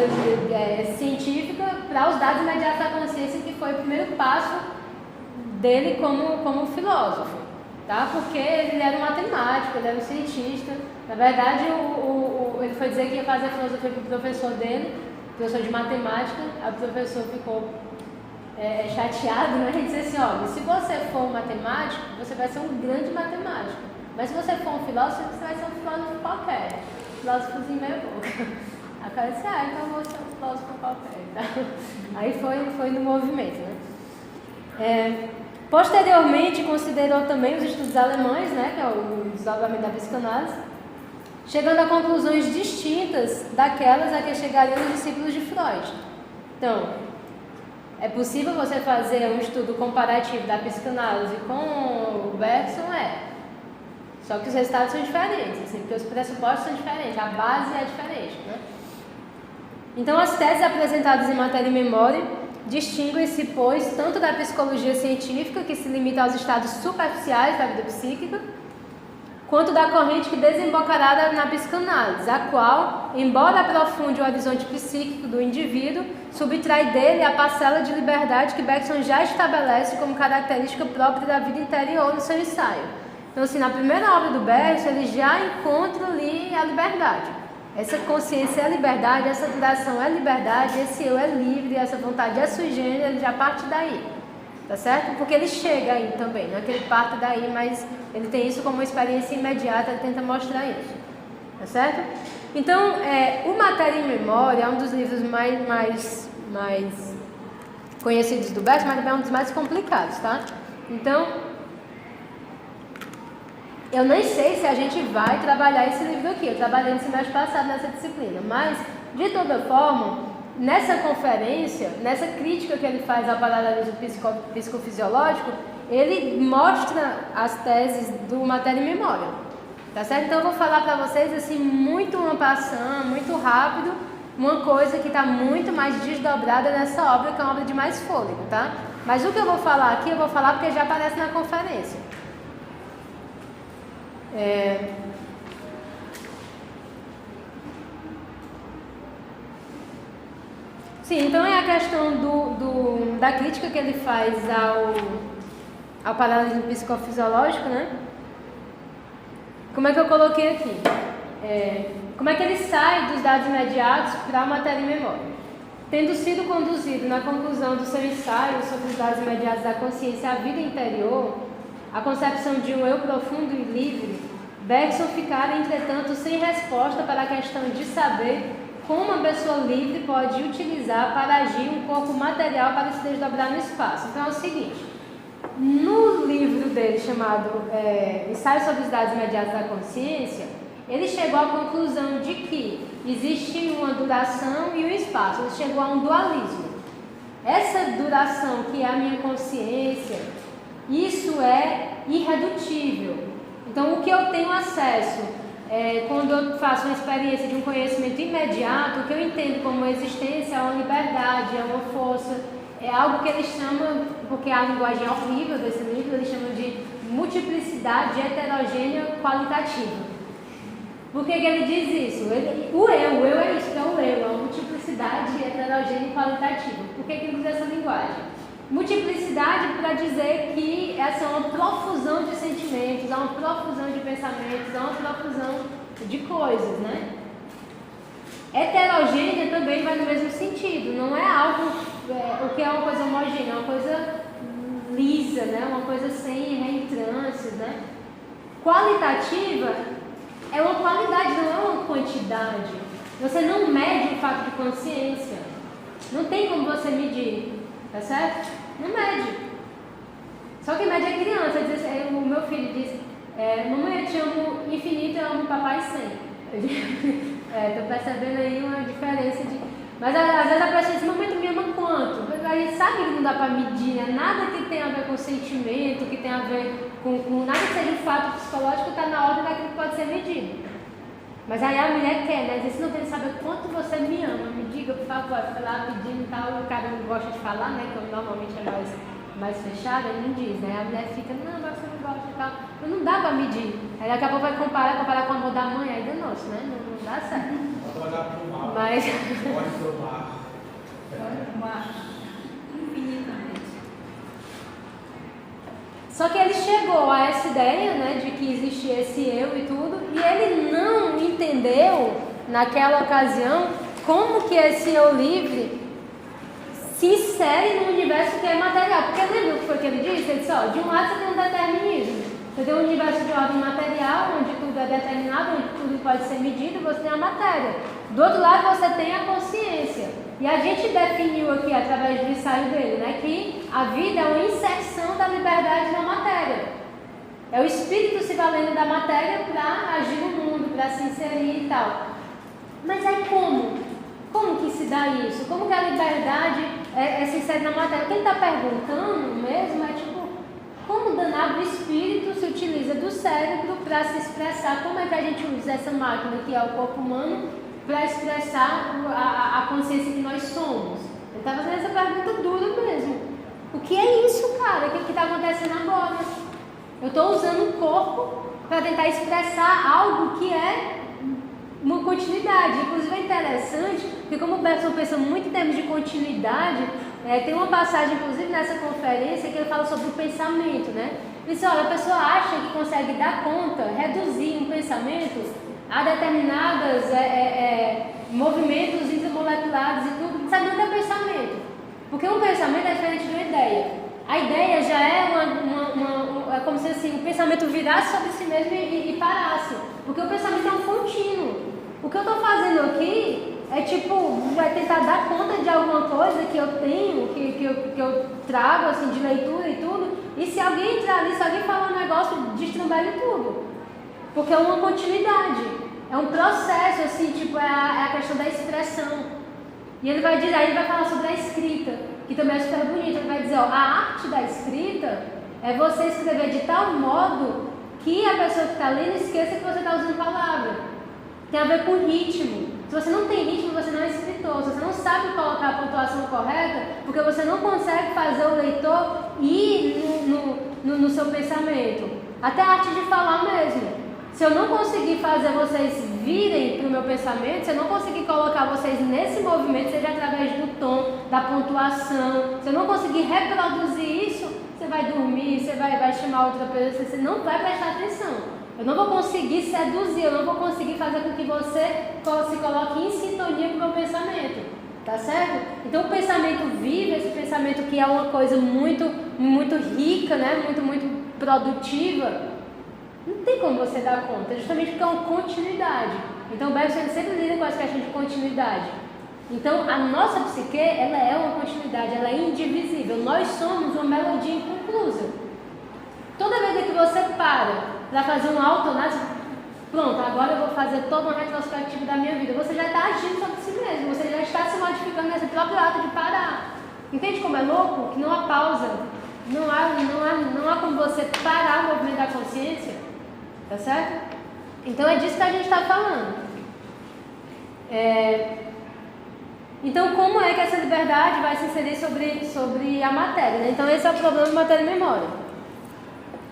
científica para os dados imediatos da consciência, que foi o primeiro passo dele como filósofo, tá? Porque ele era um matemático, ele era um cientista. Na verdade, ele foi dizer que ia fazer filosofia para o professor dele, professor de matemática. O professor ficou chateado, né? Ele disse assim, olha, se você for um matemático, você vai ser um grande matemático. Mas se você for um filósofo, você vai ser um filósofo qualquer. Filósofozinho meio boca. cara disse, então eu vou ser um filósofo qualquer. Tá? Aí foi no movimento, né? Posteriormente, considerou também os estudos alemães, né, que é o desdobramento da psicanálise, chegando a conclusões distintas daquelas a que chegariam os discípulos de Freud. Então, é possível você fazer um estudo comparativo da psicanálise com o Bergson? Só que os resultados são diferentes, assim, porque os pressupostos são diferentes, a base é diferente, né? Então, as teses apresentadas em Matéria e Memória distinguem-se, pois, tanto da psicologia científica, que se limita aos estados superficiais da vida psíquica, quanto da corrente que desembocará na psicanálise, a qual, embora aprofunde o horizonte psíquico do indivíduo, subtrai dele a parcela de liberdade que Bergson já estabelece como característica própria da vida interior no seu ensaio. Então, assim, na primeira obra do Bergson, ele já encontra ali a liberdade. Essa consciência é liberdade, essa duração é liberdade, esse eu é livre, essa vontade é sui generis, ele já parte daí, tá certo? Porque ele chega aí também, não é que ele parte daí, mas ele tem isso como uma experiência imediata, ele tenta mostrar isso, tá certo? Então, o Matéria e Memória é um dos livros mais conhecidos do Bergson, mas também é um dos mais complicados, tá? Então, eu nem sei se a gente vai trabalhar esse livro aqui, eu trabalhei no semestre passado nessa disciplina, mas, de toda forma, nessa conferência, nessa crítica que ele faz ao paralelismo psicofisiológico, ele mostra as teses do Matéria e Memória, tá certo? Então eu vou falar para vocês, assim, muito en passant, muito rápido, uma coisa que está muito mais desdobrada nessa obra, que é uma obra de mais fôlego, tá? Mas o que eu vou falar aqui, eu vou falar porque já aparece na conferência. Sim, então é a questão da crítica que ele faz ao paralelismo psicofisiológico, né? Como é que eu coloquei aqui? Como é que ele sai dos dados imediatos para a matéria e memória? Tendo sido conduzido na conclusão do seu ensaio sobre os dados imediatos da consciência à vida interior, a concepção de um eu profundo e livre, Bergson ficara, entretanto, sem resposta para a questão de saber como uma pessoa livre pode utilizar para agir um corpo material para se desdobrar no espaço. Então é o seguinte, no livro dele chamado Ensaio sobre os dados imediatos da consciência, ele chegou à conclusão de que existe uma duração e um espaço, ele chegou a um dualismo. Essa duração que é a minha consciência, isso é irredutível. Então, o que eu tenho acesso, quando eu faço uma experiência de um conhecimento imediato, o que eu entendo como existência é uma liberdade, é uma força, é algo que ele chama, porque a linguagem é horrível desse livro, ele chama de multiplicidade heterogênea qualitativa. Por que ele diz isso? O eu é isso, é o eu, é uma multiplicidade heterogênea e qualitativa. Por que ele usa essa linguagem? Multiplicidade para dizer que essa é uma profusão de sentimentos, é uma profusão de pensamentos, é uma profusão de coisas, né? Heterogênea também vai no mesmo sentido, não é algo, o que é uma coisa homogênea, é uma coisa lisa, né? Uma coisa sem reentrâncias, né? Qualitativa é uma qualidade, não é uma quantidade. Você não mede o fato de consciência, não tem como você medir. Tá certo? Não mede. Só que mede é criança. O meu filho diz, mamãe, eu te amo infinito, eu amo papai 100. Tô percebendo aí uma diferença de... Mas às vezes a pessoa diz, mamãe, tu me ama quanto? A gente sabe que não dá pra medir, né? Nada que tenha a ver com sentimento, que tenha a ver com nada que seja um fato psicológico, tá na ordem daquilo que pode ser medido. Mas aí a mulher quer, né? Diz, não quer saber quanto você me ama, me diga, por favor, fica lá pedindo e tal, o cara não gosta de falar, né? Que normalmente é mais fechado, ele não diz, né? A mulher fica, não, mas você não gosta e tal. Mas não dá pra medir. Aí daqui a pouco vai comparar com o amor da mãe, aí é nosso, né? Não dá certo. Pode olhar pro mar. Mas... Pode pro mar. Pode mar. Infinitamente. Só que ele chegou a essa ideia, né, de que existia esse eu e tudo, e ele não entendeu, naquela ocasião, como que esse eu livre se insere no universo que é material. Porque lembra o que foi que ele disse? Ele disse, de um lado você tem um determinismo, você tem um universo de ordem material, onde tudo é determinado, onde tudo pode ser medido, você tem a matéria. Do outro lado você tem a consciência. E a gente definiu aqui, através do ensaio dele, né, que a vida é uma inserção da liberdade na matéria. É o espírito se valendo da matéria para agir no mundo, para se inserir e tal. Mas aí como? Como que se dá isso? Como que a liberdade se insere na matéria? Quem está perguntando mesmo é tipo, como danado o espírito se utiliza do cérebro para se expressar? Como é que a gente usa essa máquina que é o corpo humano para expressar a consciência que nós somos? Ele está fazendo essa pergunta dura mesmo. O que é isso, cara? O que está acontecendo agora? Eu estou usando o corpo para tentar expressar algo que é uma continuidade. Inclusive é interessante, porque como o Bergson pensa muito em termos de continuidade, tem uma passagem, inclusive nessa conferência, que ele fala sobre o pensamento, né? Ele diz, olha, a pessoa acha que consegue dar conta, reduzir um pensamento a determinados movimentos intermoleculares e tudo, sabe, não é pensamento. Porque um pensamento é diferente de uma ideia. A ideia já é é como se assim, o pensamento virasse sobre si mesmo e parasse. Porque o pensamento é um contínuo. O que eu estou fazendo aqui é tipo, vai tentar dar conta de alguma coisa que eu tenho, que eu trago assim, de leitura e tudo. E se alguém entrar ali, se alguém falar um negócio, destrumbelha tudo. Porque é uma continuidade. É um processo, assim, tipo, é a questão da expressão. E ele vai dizer, aí ele vai falar sobre a escrita, que também é super bonito. Ele vai dizer, ó, a arte da escrita é você escrever de tal modo que a pessoa que está lendo esqueça que você está usando palavra. Tem a ver com ritmo. Se você não tem ritmo, você não é escritor. Se você não sabe colocar a pontuação correta, porque você não consegue fazer o leitor ir no seu pensamento. Até a arte de falar mesmo. Se eu não conseguir fazer vocês virem para o meu pensamento, se eu não conseguir colocar vocês nesse movimento, seja através do tom, da pontuação, se eu não conseguir reproduzir isso, você vai dormir, você vai chamar outra pessoa, você não vai prestar atenção. Eu não vou conseguir seduzir, eu não vou conseguir fazer com que você se coloque em sintonia com o meu pensamento. Tá certo? Então o pensamento vivo, esse pensamento que é uma coisa muito, muito rica, né? Muito produtiva, não tem como você dar conta, justamente porque é uma continuidade. Então o Bergson sempre lida com essa questão de continuidade. Então a nossa psique, ela é uma continuidade, ela é indivisível. Nós somos uma melodia inconclusa. Toda vez que você para fazer uma autoanálise, pronto, agora eu vou fazer toda uma retrospectiva da minha vida, você já está agindo sobre si mesmo, você já está se modificando nesse próprio ato de parar. Entende como é louco? Que não há pausa, não há como você parar o movimento da consciência, tá certo? Então é disso que a gente está falando. Então como é que essa liberdade vai se inserir sobre a matéria, né? Então esse é o problema de matéria e memória.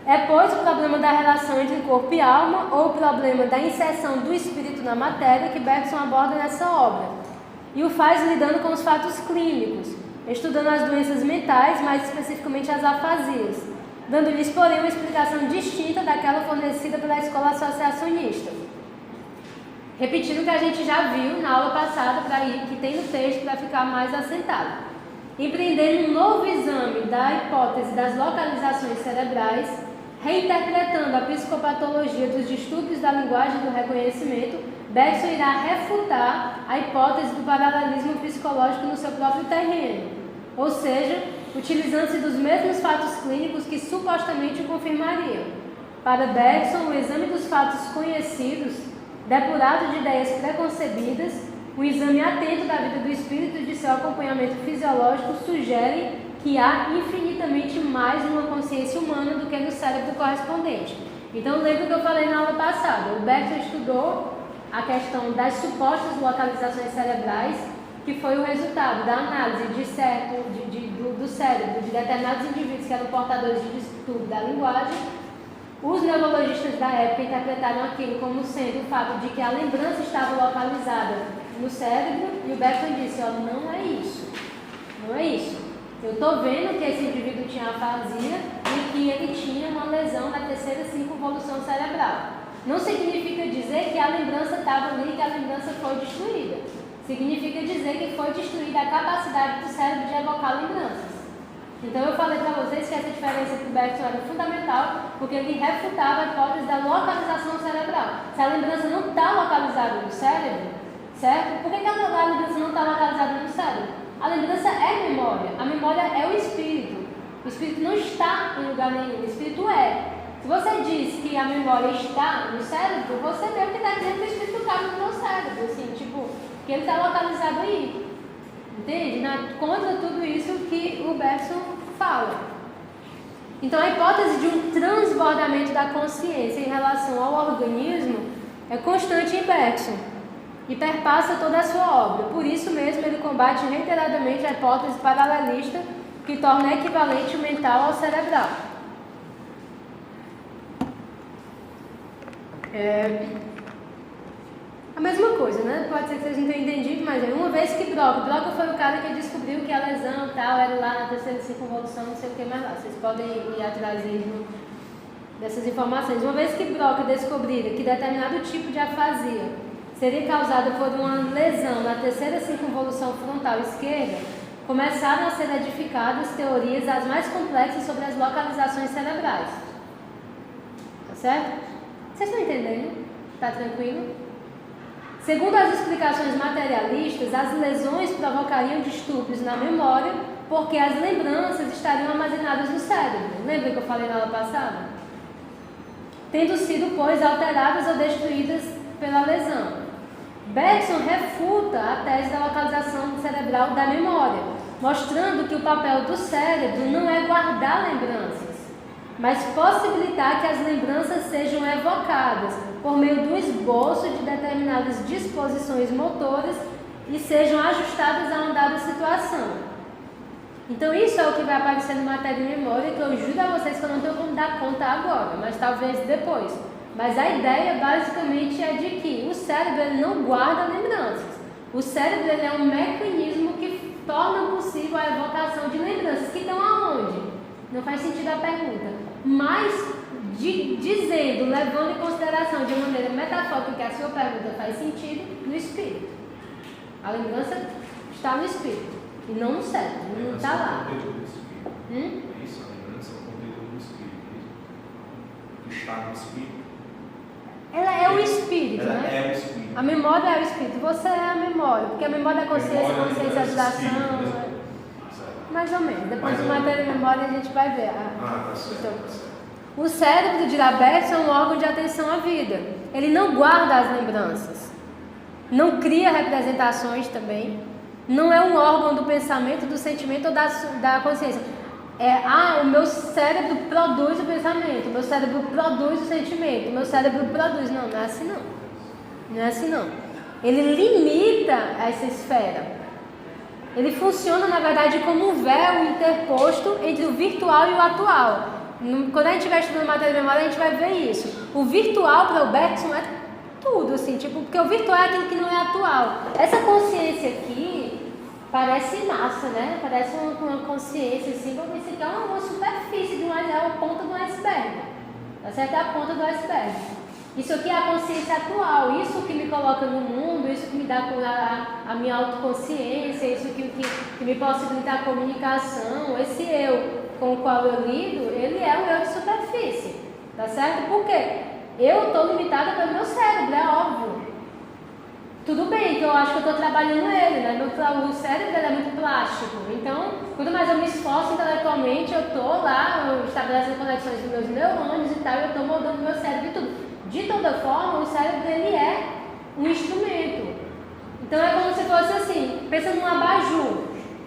É, pois, o problema da relação entre corpo e alma, ou o problema da inserção do espírito na matéria, que Bergson aborda nessa obra. E o faz lidando com os fatos clínicos, estudando as doenças mentais, mais especificamente as afasias, dando-lhes, porém, uma explicação distinta daquela fornecida pela escola associacionista. Repetindo o que a gente já viu na aula passada, que tem no texto, para ficar mais assentado. Empreendendo um novo exame da hipótese das localizações cerebrais, reinterpretando a psicopatologia dos distúrbios da linguagem do reconhecimento, Bergson irá refutar a hipótese do paralelismo psicológico no seu próprio terreno, ou seja, utilizando-se dos mesmos fatos clínicos que supostamente o confirmariam. Para Bergson, o exame dos fatos conhecidos, depurado de ideias preconcebidas, o exame atento da vida do espírito e de seu acompanhamento fisiológico sugere que há infinitamente mais numa consciência humana do que no cérebro correspondente. Então, lembra que eu falei na aula passada, o Bergson estudou a questão das supostas localizações cerebrais, que foi o resultado da análise do cérebro de determinados indivíduos que eram portadores de distúrbio da linguagem. Os neurologistas da época interpretaram aquilo como sendo o fato de que a lembrança estava localizada no cérebro, e o Bergson disse, ó, não é isso, não é isso. Eu estou vendo que esse indivíduo tinha afasia e que ele tinha uma lesão na terceira circunvolução cerebral. Não significa dizer que a lembrança estava ali e que a lembrança foi destruída. Significa dizer que foi destruída a capacidade do cérebro de evocar lembranças. Então eu falei para vocês que essa diferença para o Bergson era fundamental, porque ele refutava a hipótese da localização cerebral. Se a lembrança não está localizada no cérebro, certo? Por que a lembrança não está localizada no cérebro? A lembrança é memória. A memória é o espírito. O espírito não está em lugar nenhum. O espírito é. Se você diz que a memória está no cérebro, você mesmo que está dizendo que o espírito cabe no seu cérebro. Assim, tipo, que ele está localizado aí. Entende? Contra tudo isso que o Bergson fala. Então, a hipótese de um transbordamento da consciência em relação ao organismo é constante em Bergson e perpassa toda a sua obra. Por isso mesmo, ele combate reiteradamente a hipótese paralelista que torna equivalente o mental ao cerebral. A mesma coisa, né? Pode ser que vocês não tenham entendido, mas uma vez que Broca foi o cara que descobriu que a lesão tal era lá na terceira circunvolução, não sei o que mais lá. Vocês podem ir atrás aí dessas informações. Uma vez que Broca descobriu que determinado tipo de afasia seria causada por uma lesão na terceira circunvolução frontal esquerda, começaram a ser edificadas teorias as mais complexas sobre as localizações cerebrais. Tá certo? Vocês estão entendendo? Tá tranquilo? Segundo as explicações materialistas, as lesões provocariam distúrbios na memória porque as lembranças estariam armazenadas no cérebro. Lembra que eu falei na aula passada? Tendo sido, pois, alteradas ou destruídas pela lesão. Bergson refuta a tese da localização cerebral da memória, mostrando que o papel do cérebro não é guardar lembranças, mas possibilitar que as lembranças sejam evocadas por meio do esboço de determinadas disposições motoras e sejam ajustadas a uma dada situação. Então isso é o que vai aparecer no Matéria e Memória, que eu juro a vocês que eu não tenho como dar conta agora, mas talvez depois. Mas a ideia basicamente é de que o cérebro ele não guarda lembranças. O cérebro ele é um mecanismo que torna possível a evocação de lembranças, que estão aonde? Não faz sentido a pergunta. Mas dizendo, levando em consideração de maneira metafórica que a sua pergunta faz sentido, no espírito. A lembrança está no espírito e não no cérebro, não está lá. Isso, a lembrança é o conteúdo do espírito. Está no espírito. Ela é o espírito, Ela né? é o espírito. A memória é o espírito, você é a memória, porque a memória é a consciência, a consciencialização. Mais ou menos. Depois do Matéria e Memória a gente vai ver. Tá certo. O cérebro de Bergson é um órgão de atenção à vida. Ele não guarda as lembranças, não cria representações também, não é um órgão do pensamento, do sentimento ou da consciência. O meu cérebro produz o pensamento, o meu cérebro produz o sentimento, o meu cérebro produz. Não é assim não. Não é assim não. Ele limita essa esfera. Ele funciona, na verdade, como um véu interposto entre o virtual e o atual. Quando a gente vai estudando Matéria e Memória, a gente vai ver isso. O virtual para o Bergson é tudo, assim, tipo, porque o virtual é aquilo que não é atual. Essa consciência aqui parece massa, né? Parece uma consciência, assim, como isso aqui é uma superfície, é a ponta do iceberg. Tá certo? É a ponta do iceberg. Isso aqui é a consciência atual, isso que me coloca no mundo, isso que me dá a minha autoconsciência, isso que me possibilita a comunicação, esse eu com o qual eu lido, ele é o eu de superfície, tá certo? Por quê? Eu estou limitada pelo meu cérebro, é óbvio. Tudo bem que eu acho que eu estou trabalhando ele, né? O cérebro é muito plástico, então, quanto mais eu me esforço intelectualmente, eu estou lá, eu estabeleço conexões com meus neurônios e tal, eu estou moldando meu cérebro e tudo. De toda forma, o cérebro ele é um instrumento. Então é como se fosse assim, pensa num abajur.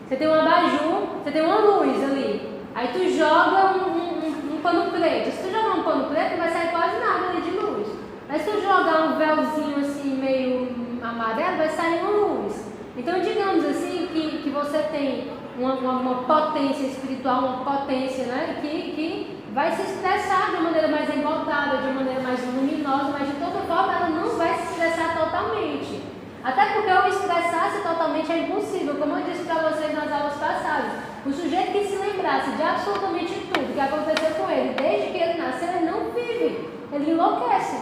Você tem um abajur, você tem uma luz ali. Aí tu joga um pano preto. Se tu jogar um pano preto, não vai sair quase nada ali de luz. Mas se tu jogar um véuzinho assim, meio amarelo, vai sair uma luz. Então digamos assim que você tem uma potência espiritual, uma potência, né, que vai se expressar de uma maneira mais emboltada, de uma maneira mais luminosa, mas de toda forma ela não vai se expressar totalmente. Até porque eu expressar-se totalmente é impossível, como eu disse para vocês nas aulas passadas. O sujeito que se lembrasse de absolutamente tudo que aconteceu com ele, desde que ele nasceu, ele não vive, ele enlouquece,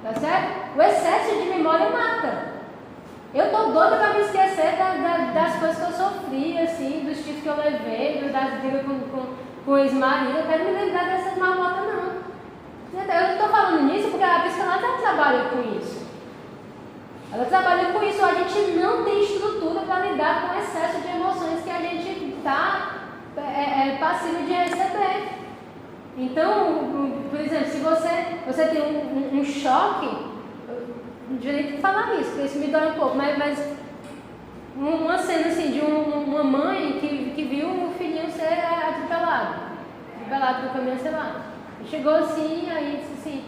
tá certo? O excesso de memória mata. Eu tô doida para me esquecer das coisas que eu sofri, assim, dos tipos que eu levei, das brigas com o ex-marido. Eu quero me lembrar dessas marmotas, não. Eu estou falando nisso porque a psicanálise trabalha com isso. Ela trabalha com isso. A gente não tem estrutura para lidar com o excesso de emoções que a gente está passivo de receber. Então, por exemplo, se você tem um choque, não devia nem falar isso, porque isso me dói um pouco, mas uma cena assim de uma mãe que viu o filhinho ser atropelado no caminho, sei lá. Chegou assim, aí disse assim: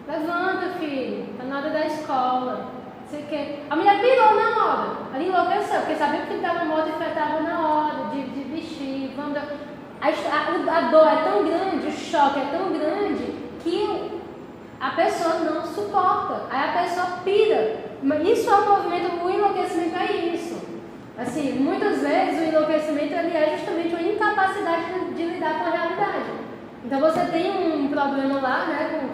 levanta, filho, tá na hora da escola. Sei que. A mulher pirou na hora, ela enlouqueceu, porque sabia que estava morto e estava na hora de vestir. A dor é tão grande, o choque é tão grande que a pessoa não suporta, aí a pessoa pira. Isso é um movimento, o enlouquecimento é isso. Assim, muitas vezes o enlouquecimento ele é justamente uma incapacidade de lidar com a realidade. Então você tem um problema lá, né,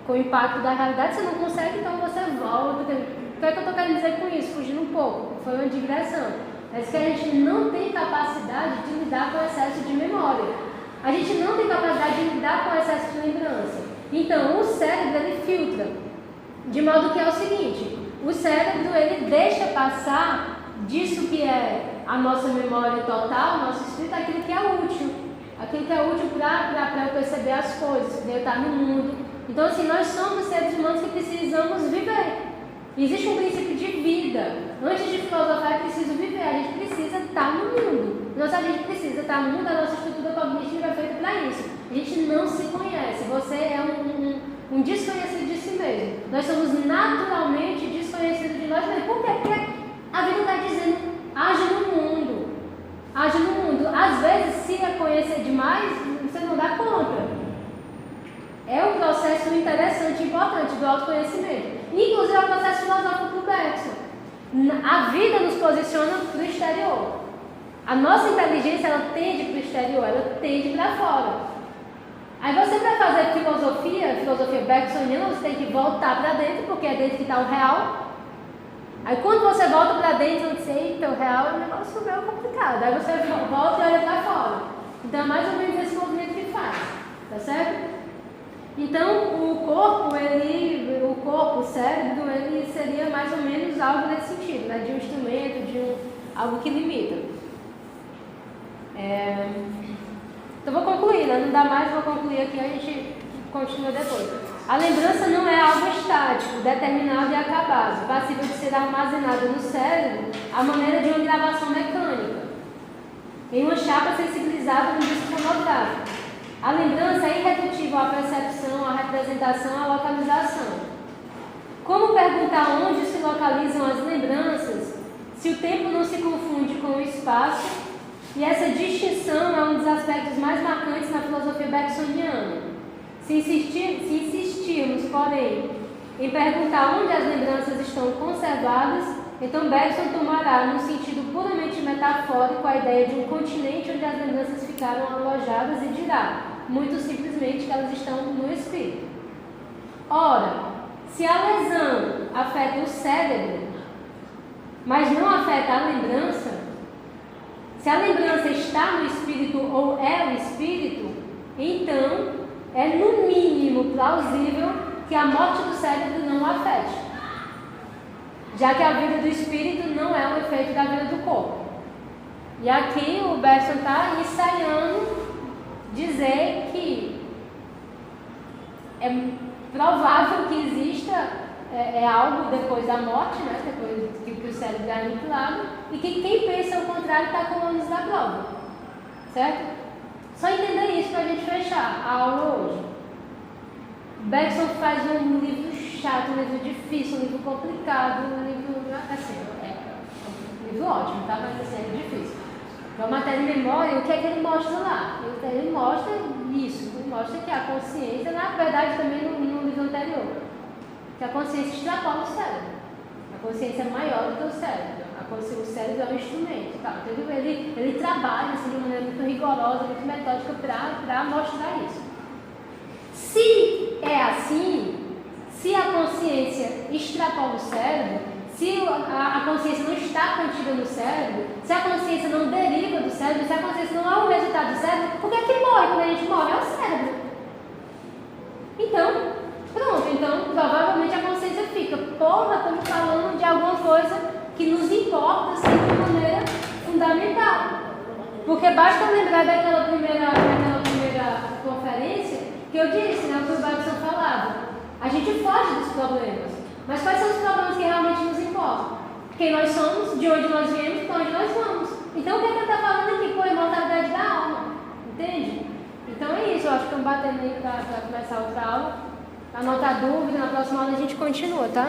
com o impacto da realidade, você não consegue, então você volta. O que é que eu estou querendo dizer com isso? Fugindo um pouco, foi uma digressão. É que a gente não tem capacidade de lidar com o excesso de memória. A gente não tem capacidade de lidar com o excesso de lembrança. Então, o cérebro, ele filtra. De modo que é o seguinte, o cérebro, ele deixa passar disso que é a nossa memória total, nosso espírito, aquilo que é útil. Aquilo que é útil para eu perceber as coisas, para eu estar no mundo. Então, assim, nós somos seres humanos que precisamos viver. Existe um princípio de vida. Antes de filosofar, é preciso viver. A gente precisa estar no mundo. Então, se a gente precisa estar no mundo, a nossa estrutura cognitiva é feita para isso. A gente não se conhece. Você é um desconhecido de si mesmo. Nós somos naturalmente desconhecidos de nós mesmos. Por quê? Porque a vida está dizendo, age no mundo. Age no mundo. Às vezes, se é conhecer demais, você não dá conta. É um processo interessante e importante do autoconhecimento. Inclusive, é um processo filosófico complexo. A vida nos posiciona para o exterior. A nossa inteligência, ela tende para o exterior, ela tende para fora. Aí você vai fazer filosofia bergsoniana, você tem que voltar para dentro, porque é dentro que está o real. Aí quando você volta para dentro, você diz, eita, o real é um negócio meio complicado. Aí você volta e olha para fora. Então é mais ou menos esse movimento que faz, tá certo? Então o corpo, o cérebro, ele seria mais ou menos algo nesse sentido, né? De um instrumento, algo que limita. Então vou concluir, né? Não dá mais, vou concluir aqui, a gente continua depois. A lembrança não é algo estático, determinado e acabado, passível de ser armazenado no cérebro à maneira de uma gravação mecânica, em uma chapa sensibilizada no disco fonográfico. A lembrança é irredutível à percepção, à representação, à localização. Como perguntar onde se localizam as lembranças, se o tempo não se confunde com o espaço? E essa distinção é um dos aspectos mais marcantes na filosofia bergsoniana. Se insistirmos, porém, em perguntar onde as lembranças estão conservadas, então Bergson tomará, num sentido puramente metafórico, a ideia de um continente onde as lembranças ficaram alojadas e dirá, muito simplesmente, que elas estão no espírito. Ora, se a lesão afeta o cérebro, mas não afeta a lembrança, se a lembrança está no espírito ou é o espírito, então é no mínimo plausível que a morte do cérebro não o afete, já que a vida do espírito não é um efeito da vida do corpo. E aqui o Bergson está ensaiando dizer que é provável que exista algo depois da morte, né? Depois que o cérebro é aniquilado, e que quem pensa o contrário está com o ônus da prova, certo? Só entender isso para a gente fechar a aula hoje. Bergson faz um livro chato, um livro difícil, um livro complicado, um livro, assim, um livro ótimo, tá? Mas assim, é difícil. Então, matéria de memória, o que é que ele mostra lá? Ele mostra isso, ele mostra que a consciência, na verdade também no livro anterior, que a consciência extrapola o cérebro. A consciência é maior do que o cérebro. O cérebro é um instrumento, tá? Então, ele trabalha assim, de uma maneira muito rigorosa, muito metódica para mostrar isso. Se é assim, se a consciência extrapola o cérebro, se a consciência não está contida no cérebro, se a consciência não deriva do cérebro, se a consciência não é um resultado do cérebro, por que é que morre quando a gente morre? É o cérebro. Então, pronto. Então, provavelmente a consciência fica, porra, estamos basta lembrar daquela primeira conferência que eu disse, né, o que o Batson falava. A gente foge dos problemas. Mas quais são os problemas que realmente nos importam? Quem nós somos, de onde nós viemos, para onde nós vamos. Então o que ele está falando aqui? Pô, imortalidade da alma. Entende? Então é isso, eu acho que estamos batendo aí para começar outra aula. Anota a dúvida, na próxima aula a gente continua, tá?